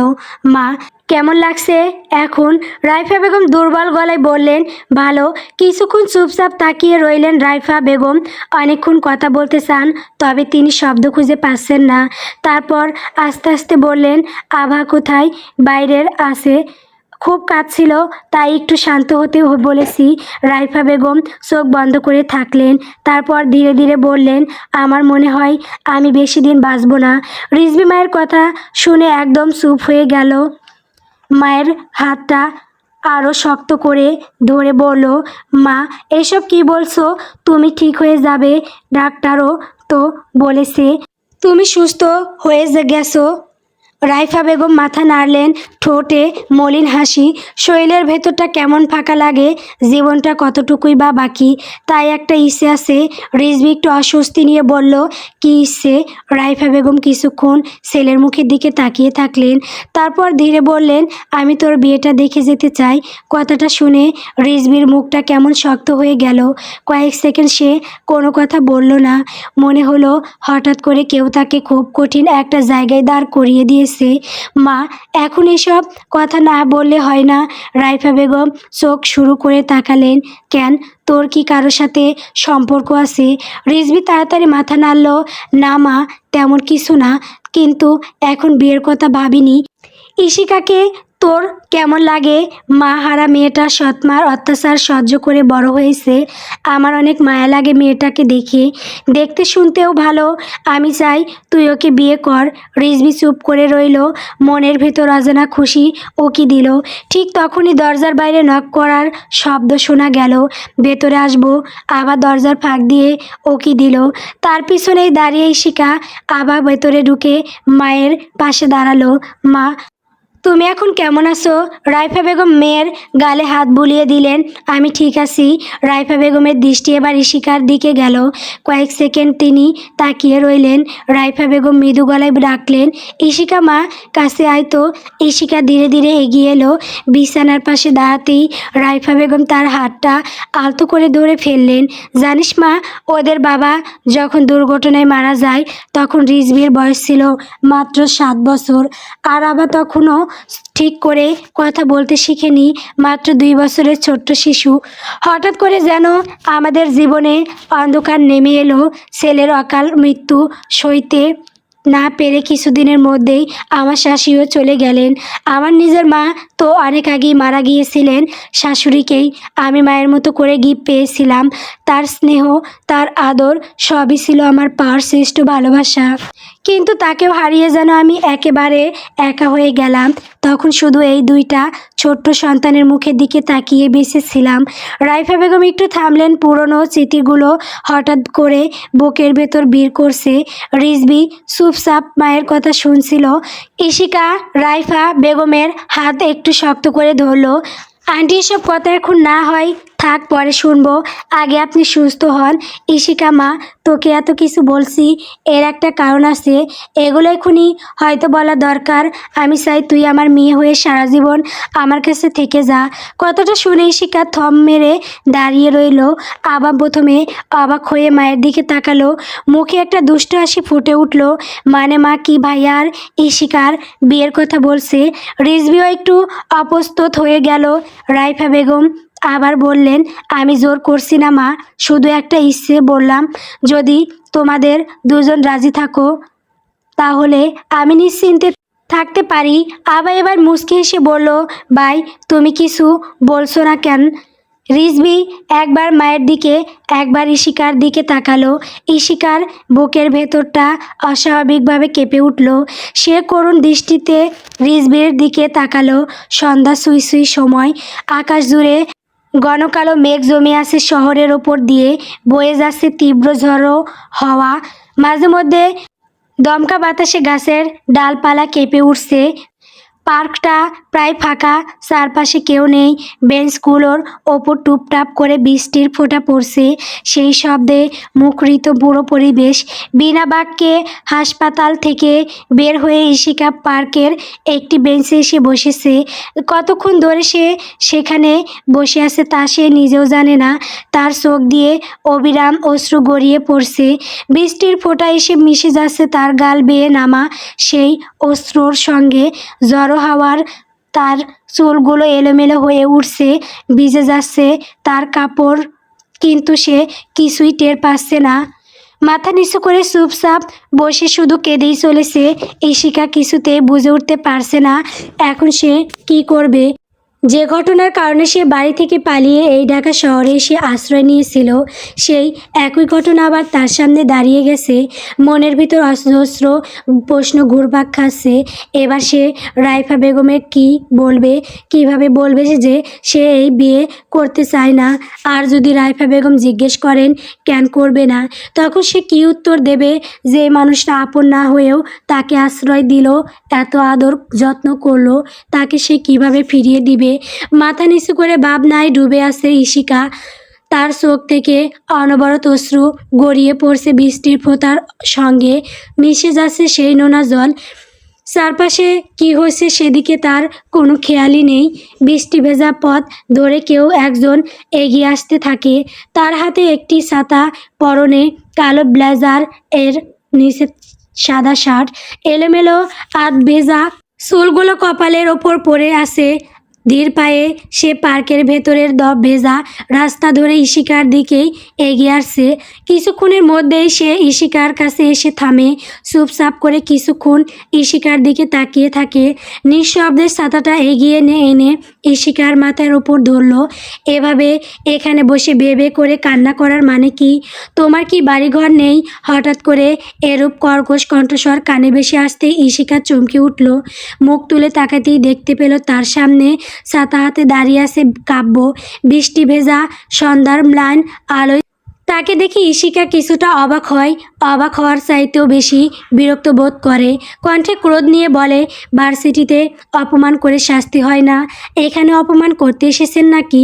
মা, কেমন লাগছে এখন? রাইফা বেগম দুর্বল গলায় বললেন, ভালো। কিছুক্ষণ চুপচাপ তাকিয়ে রইলেন রাইফা বেগম। অনেকক্ষণ কথা বলতে চান, তবে তিনি শব্দ খুঁজে পাচ্ছেন না। তারপর আস্তে আস্তে বললেন, আভা কোথায়? বাইরের আছে, খুব কাঁদছিল, তাই একটু শান্ত হতে বলেছি। রাইফা বেগম চোখ বন্ধ করে থাকলেন। তারপর ধীরে ধীরে বললেন, আমার মনে হয় আমি বেশি দিন বাঁচব না। রিজভি মায়ের কথা শুনে একদম চুপ হয়ে গেল। মায়ের হাতটা আরও শক্ত করে ধরে বলল, মা, এসব কি বলছো? তুমি ঠিক হয়ে যাবে, ডাক্তারও তো বলেছে তুমি সুস্থ হয়ে গেছো। রাইফা বেগম মাথা নাড়লেন, ঠোঁটে মলিন হাসি। শরীরের ভেতরটা কেমন ফাঁকা লাগে, জীবনটা কতটুকুই বা বাকি। তাই একটা ইচ্ছে আছে। রিজভি একটু অস্বস্তি নিয়ে বলল, কী ইচ্ছে? রাইফা বেগম কিছুক্ষণ ছেলের মুখের দিকে তাকিয়ে থাকলেন। তারপর ধীরে বললেন, আমি তোর বিয়েটা দেখে যেতে চাই। কথাটা শুনে রিজভির মুখটা কেমন শক্ত হয়ে গেল। কয়েক সেকেন্ড সে কোনো কথা বলল না। মনে হলো হঠাৎ করে কেউ তাকে খুব কঠিন একটা জায়গায় দাঁড় করিয়ে দিয়েছে। মা, এখন এসব কথা না বললে হয় না। রাইফা বেগম চোখ শুরু করে তাকালেন। কেন, তোর কি কারোর সাথে সম্পর্ক আছে? রিজভি তাড়াতাড়ি মাথা নাড়ল, না মা, তেমন কিছু না, কিন্তু এখন বিয়ের কথা ভাবিনি। ইশিকাকে তোর কেমন লাগে? মা হারা মেয়েটা সৎমার অত্যাচার সহ্য করে বড় হয়েছে। আমার অনেক মায়া লাগে মেয়েটাকে দেখে, দেখতে শুনতেও ভালো। আমি চাই তুই ওকে বিয়ে কর। রিজভি চুপ করে রইল। মনের ভেতর অজানা খুশি উকি দিল। ঠিক তখনই দরজার বাইরে নক করার শব্দ শোনা গেল। ভেতরে আসবো? আবার দরজার ফাঁক দিয়ে উকি দিল। তার পিছনেই দাঁড়িয়ে ইশিকা। আবার ভেতরে ঢুকে মায়ের পাশে দাঁড়ালো। মা, তুমি এখন কেমন আছো? রাইফা বেগম মেয়ের গালে হাত বুলিয়ে দিলেন। আমি ঠিক আছি। রাইফা বেগমের দৃষ্টি এবার ইশিকার দিকে গেল। কয়েক সেকেন্ড তিনি তাকিয়ে রইলেন। রাইফা বেগম মৃদু গলায় ডাকলেন, ইশিকা মা, কাছে আয় তো। ইশিকা ধীরে ধীরে এগিয়ে এলো। বিছানার পাশে দাঁড়াতেই রাইফা বেগম তার হাতটা আলতো করে ধরে ফেললেন। জানিস মা, ওদের বাবা যখন দুর্ঘটনায় মারা যায় তখন রিজভির বয়স ছিল মাত্র 7 বছর। আর আবার তখনও ঠিক করে কথা বলতে শিখেনি, মাত্র 2 বছরের ছোট্ট শিশু। হঠাৎ করে যেন আমাদের জীবনে অন্ধকার নেমে এলো। ছেলের অকাল মৃত্যু সইতে না পেরে কিছুদিনের মধ্যেই আমার শাশুড়িও চলে গেলেন। আমার নিজের মা তো অনেক আগেই মারা গিয়েছিলেন। শাশুড়িকেই আমি মায়ের মতো করে গিফট পেয়েছিলাম। তার স্নেহ, তার আদর সবই ছিল আমার পাওয়ার শ্রেষ্ঠ ভালোবাসা। কিন্তু তাকেও হারিয়ে যেন আমি একেবারে একা হয়ে গেলাম। তখন শুধু এই 2টা ছোট্ট সন্তানের মুখের দিকে তাকিয়ে বেঁচেছিলাম। রাইফা বেগম একটু থামলেন। পুরনো স্মৃতিগুলো হঠাৎ করে বুকের ভেতর ভিড় করছে। রিজভি চুপচাপ মায়ের কথা শুনছিল। ইশিকা রাইফা বেগমের হাত একটু শক্ত করে ধরল। আন্টি, এসব কথা এখন না হয় থাক পরে শুনবো, আগে আপনি সুস্থ হন। ইশিকা মা, তোকে এত কিছু বলছি এর একটা কারণ আছে, এগুলো এখনই হয়তো বলা দরকার। আমি চাই তুই আমার মেয়ে হয়ে সারা জীবন আমার কাছে থেকে যা। কথাটা শুনে ইশিকা থম মেরে দাঁড়িয়ে রইল। আবার প্রথমে অবাক হয়ে মায়ের দিকে তাকালো, মুখে একটা দুষ্ট হাসি ফুটে উঠল। মানে মা কি ভাইয়ার ইশিকার বিয়ের কথা বলছে? রিজভিও একটু অপ্রস্তুত হয়ে গেল। রাইফা বেগম আবার বললেন, আমি জোর করছি না মা, শুধু একটা ইচ্ছে বললাম, যদি তোমাদের দুজন রাজি থাকো তাহলে আমি নিশ্চিন্তে থাকতে পারি। আবার এবার মুচকি হেসে বলল, ভাই তুমি কিছু বলছো না কেন? রিজভি একবার মায়ের দিকে একবার ইশিকার দিকে তাকালো। ইশিকার বুকের ভেতরটা অস্বাভাবিকভাবে কেঁপে উঠল। সে করুণ দৃষ্টিতে রিজভির দিকে তাকালো। সন্ধ্যা সুই সুই সময়, আকাশ জুড়ে ঘন কালো মেঘ জমে আছে, শহরের ওপর দিয়ে বয়ে যাচ্ছে তীব্র ঝড়ো হাওয়া। মাঝে মধ্যে দমকা বাতাসে গাছের ডালপালা কেঁপে উঠছে। পার্কটা প্রায় ফাঁকা, চারপাশে কেউ নেই। বেঞ্চগুলোর ওপর টুপটাপ করে বৃষ্টির ফোঁটা পড়ছে, সেই শব্দে মুখরিত পুরো পরিবেশ। বিনা বাক্যে হাসপাতাল থেকে বের হয়ে ইশিকা পার্কের একটি বেঞ্চে এসে বসেছে। কতক্ষণ ধরে সে সেখানে বসে আছে তা সে নিজেও জানে না। তার চোখ দিয়ে অবিরাম অশ্রু গড়িয়ে পড়ছে। বৃষ্টির ফোঁটা এসে মিশে যাচ্ছে তার গাল বেয়ে নামা সেই অশ্রুর সঙ্গে। ঝড়ো হাওয়ার তার চুলগুলো এলোমেলো হয়ে উঠছে, ভিজে যাচ্ছে তার কাপড়, কিন্তু সে কিছুই টের পাচ্ছে না। মাথা নিচু করে চুপচাপ বসে শুধু কেঁদেই চলেছে। ইশিকা কিছুতেই বুঝে উঠতে পারছে না এখন সে কি করবে। যে ঘটনার কারণে সে বাড়ি থেকে পালিয়ে এই ঢাকা শহরে এসে আশ্রয় নিয়েছিল, সেই একই ঘটনা আবার তার সামনে দাঁড়িয়ে গেছে। মনের ভিতর অজস্র প্রশ্ন ঘুরপাক খাচ্ছে। এবার সে রাইফা বেগমের কি বলবে, কিভাবে বলবে যে সে এই বিয়ে করতে চায় না? আর যদি রাইফা বেগম জিজ্ঞেস করেন কেন করবে না, তখন সে কি উত্তর দেবে? যে মানুষটা আপন না হয়েও তাকে আশ্রয় দিল, এত আদর যত্ন করলো, তাকে সে কিভাবে ফিরিয়ে দিবে? মাথা নিচু করে ভাবনায় ডুবে আছে ইশিকা। তার চোখ থেকে অনবরত অশ্রু গড়িয়ে পড়ছে, বৃষ্টির ফোঁটার সঙ্গে মিশে যাচ্ছে সেই নোনা জল। চারপাশে কি হচ্ছে সেদিকে তার কোনো খেয়ালই নেই। বৃষ্টি ভেজা পথ ধরে কেউ একজন এগিয়ে আসতে থাকে। তার হাতে একটি ছাতা, পরনে কালো ব্লেজার, এর নিচে সাদা শার্ট, এলোমেলো আধ ভেজা চুলগুলো কপালের ওপর পড়ে আছে। ধীর পায়ে সে পার্কের ভেতরের ভেজা রাস্তা ধরে ইশিকার দিকেই এগিয়ে আসছে। কিছুক্ষণের মধ্যেই সে ইশিকার কাছে এসে থামে, চুপচাপ করে কিছুক্ষণ ইশিকার দিকে তাকিয়ে থাকে। নিঃশব্দে ছাতাটা এগিয়ে এনে ইশিকার মাথার উপর ধরল। এভাবে এখানে বসে বেবে করে কান্না করার মানে কি? তোমার কি বাড়িঘর নেই? হঠাৎ করে এরূপ কর্কশ কণ্ঠস্বর কানে ভেসে আসতে ইশিকা চমকে উঠল। মুখ তুলে তাকাতেই দেখতে পেল তার সামনে ছাতা হাতে দাঁড়িয়ে আছে কাব্য। বৃষ্টি ভেজা সন্ধ্যার ম্লান আলোয় তাকে দেখে ইশিকা কিছুটা অবাক হয়, অবাক হওয়ার চাইতেও বেশি বিরক্ত বোধ করে। কণ্ঠে ক্রোধ নিয়ে বলে, ভার্সিটিতে অপমান করে শাস্তি হয় না, এখানে অপমান করতে এসেছেন নাকি?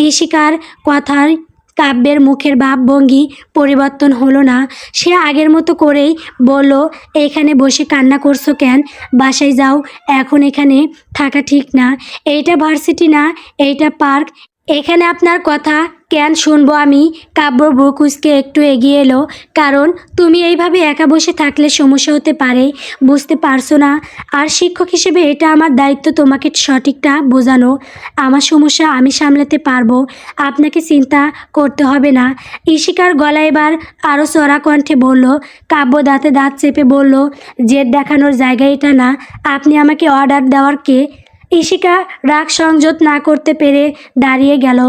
ইশিকার কথায় কাব্যের মুখের ভাবভঙ্গি পরিবর্তন হলো না। সে আগের মতো করেই বলল, এখানে বসে কান্না করছো কেন? বাসায় যাও, এখন এখানে থাকা ঠিক না। এইটা ভার্সিটি না, এইটা পার্ক, এখানে আপনার কথা কেন শুনবো আমি? কাব্য ব্রুকুসকে একটু এগিয়ে এলো। কারণ তুমি এইভাবে একা বসে থাকলে সমস্যা হতে পারে, বুঝতে পারছো না? আর শিক্ষক হিসেবে এটা আমার দায়িত্ব তোমাকে সঠিকটা বোঝানো। আমার সমস্যা আমি সামলাতে পারবো, আপনাকে চিন্তা করতে হবে না। ইশিকার গলা এবার আরও চড়া কণ্ঠে বলল। কাব্য দাঁতে দাঁত চেপে বলল, জেদ দেখানোর জায়গা এটা না, আপনি আমাকে অর্ডার দেওয়ার কে? ইশিকা রাগ সংযত না করতে পেরে দাঁড়িয়ে গেল।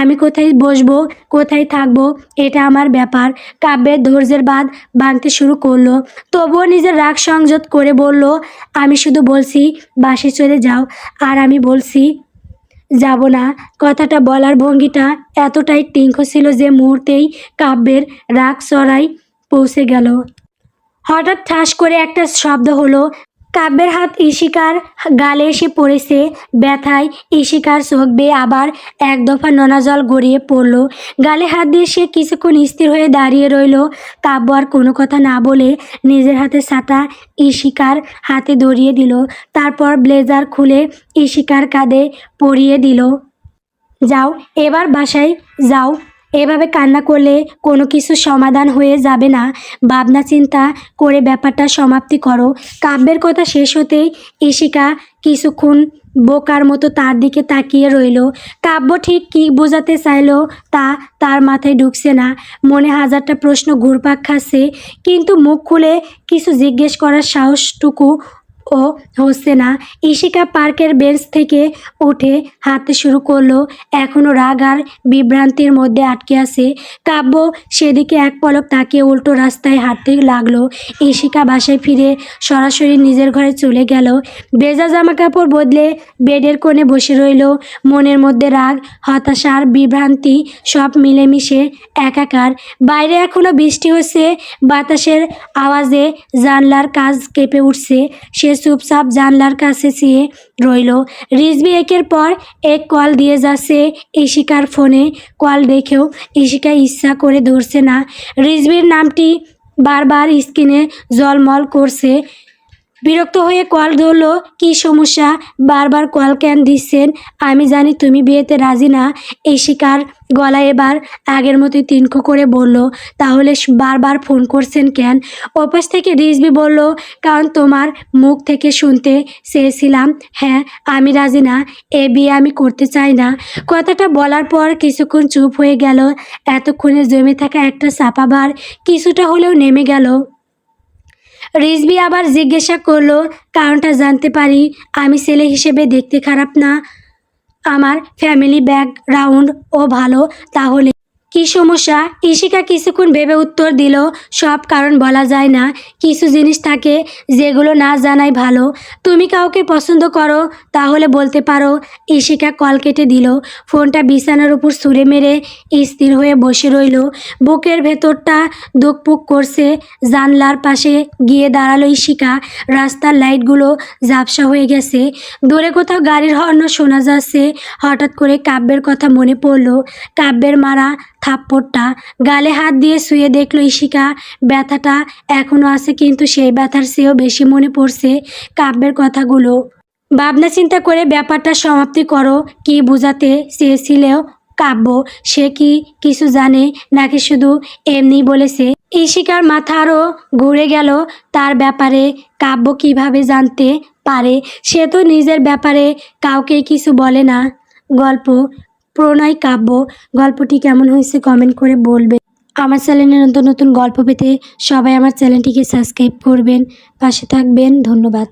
আমি কোথায় বসবো, কোথায় থাকবো, এটা আমার ব্যাপার। কাব্যের ধৈর্যের বাঁধ ভাঙতে শুরু করলো, তবুও নিজের রাগ সংযত করে বলল, আমি শুধু বলছি বাসে চলে যাও, আর আমি বলছি যাব না। কথাটা বলার ভঙ্গিটা এতটাই তীক্ষ্ণ ছিল যে মুহূর্তেই কাব্যের রাগ চড়াই পৌঁছে গেল। হঠাৎ ঠাস করে একটা শব্দ হলো। কাব্যের হাত ঈশিকার গালে এসে পড়েছে। ব্যথায় ঈশিকার চোখ বেয়ে আবার এক দফা নোনা জল গড়িয়ে পড়ল। গালে হাত দিয়ে সে কিছুক্ষণ স্থির হয়ে দাঁড়িয়ে রইল। কাব্য আর কোনো কথা না বলে নিজের হাতে ছাতা ঈশিকার হাতে ধরিয়ে দিল। তারপর ব্লেজার খুলে ঈশিকার কাঁধে পরিয়ে দিল। যাও, এবার বাসায় যাও। এভাবে কান্না করলে কোনো কিছু সমাধান হয়ে যাবে না। ভাবনা চিন্তা করে ব্যাপারটা সমাপ্তি করো। কাব্যের কথা শেষ হতেই ঈশিকা কিছুক্ষণ বোকার মতো তার দিকে তাকিয়ে রইল। কাব্য ঠিক কী বোঝাতে চাইল তা তার মাথায় ঢুকছে না। মনে হাজারটা প্রশ্ন ঘুরপাক খাচ্ছে, কিন্তু মুখ খুলে কিছু জিজ্ঞেস করার সাহসটুকু ও হচ্ছে না। ঈশিকা পার্কের বেঞ্চ থেকে উঠে হাঁটতে শুরু করলো। এখনও রাগ আর বিভ্রান্তির মধ্যে আটকে আছে। কাব্য সেদিকে এক পলক তাকিয়ে উল্টো রাস্তায় হাঁটতে লাগলো। ঈশিকা বাসায় ফিরে সরাসরি নিজের ঘরে চলে গেল। ভেজা জামা কাপড় বদলে বেডের কোণে বসে রইল। মনের মধ্যে রাগ, হতাশা আর বিভ্রান্তি সব মিলেমিশে একাকার। বাইরে এখনও বৃষ্টি হচ্ছে। বাতাসের আওয়াজে জানলার কাঁচ কেঁপে উঠছে। সে চুপচাপ জানলার কাছে চেয়ে রইল। রিজভী একের পর এক কল দিয়ে যাচ্ছে ঈশিকার ফোনে। কল দেখেও ঈশিকা ইচ্ছা করে ধরছে না। রিজভীর নামটি বারবার স্ক্রিনে ঝলমল করছে। বিরক্ত হয়ে কল ধরলো। কী সমস্যা? বারবার কল কেন দিচ্ছেন? আমি জানি তুমি বিয়েতে রাজি না। ঈশিকার গলা এবার আগের মতোই তিনকো করে বলল, তাহলে বারবার ফোন করছেন কেন? ওপাশ থেকে রিজভী বলল, কারণ তোমার মুখ থেকে শুনতে চেয়েছিলাম, হ্যাঁ আমি রাজি না, এ বিয়ে আমি করতে চাই না। কথাটা বলার পর কিছুক্ষণ চুপ হয়ে গেল। এতক্ষণে জমে থাকা একটা চাপা ভার কিছুটা হলেও নেমে গেল। রিজভী আবার জিজ্ঞাসা করলো, কারণটা জানতে পারি? আমি ছেলে হিসেবে দেখতে খারাপ না, আমার ফ্যামিলি ব্যাকগ্রাউন্ডও ভালো। তাহলে কী সমস্যা? ঈশিকা কিছুক্ষণ ভেবে উত্তর দিল, সব কারণ বলা যায় না। কিছু জিনিস থাকে যেগুলো না জানাই ভালো। তুমি কাউকে পছন্দ করো তাহলে বলতে পারো। ঈশিকা কল কেটে দিল। ফোনটা বিছানার উপর ছুঁড়ে মেরে স্থির হয়ে বসে রইল। বুকের ভেতরটা ধুকপুক করছে। জানলার পাশে গিয়ে দাঁড়ালো ঈশিকা। রাস্তার লাইটগুলো ঝাপসা হয়ে গেছে। দূরে কোথাও গাড়ির হর্ন শোনা যাচ্ছে। হঠাৎ করে কাব্যের কথা মনে পড়ল। কাব্যের মারা থাপ্পড়টা। গালে হাত দিয়ে শুয়ে দেখলো ঈশিকা। ব্যথাটা এখনও আছে, কিন্তু সেই ব্যথার চেয়েও বেশি মনে পড়ছে কাব্যের কথাগুলো। ভাবনা চিন্তা করে ব্যাপারটা সমাপ্তি করো। কি বোঝাতে চেয়েছিলেও কাব্য? সে কি কিছু জানে নাকি শুধু এমনি বলেছে? ঈশিকার মাথা আরও ঘুরে গেল। তার ব্যাপারে কাব্য কিভাবে জানতে পারে? সে তো নিজের ব্যাপারে কাউকে কিছু বলে না। গল্প প্রণয় কাব্য। গল্পটি কেমন হয়েছে কমেন্ট করে বলবেন। আমার চ্যানেলে নতুন নতুন গল্প পেতে সবাই আমার চ্যানেলটিকে সাবস্ক্রাইব করবেন, পাশে থাকবেন। ধন্যবাদ।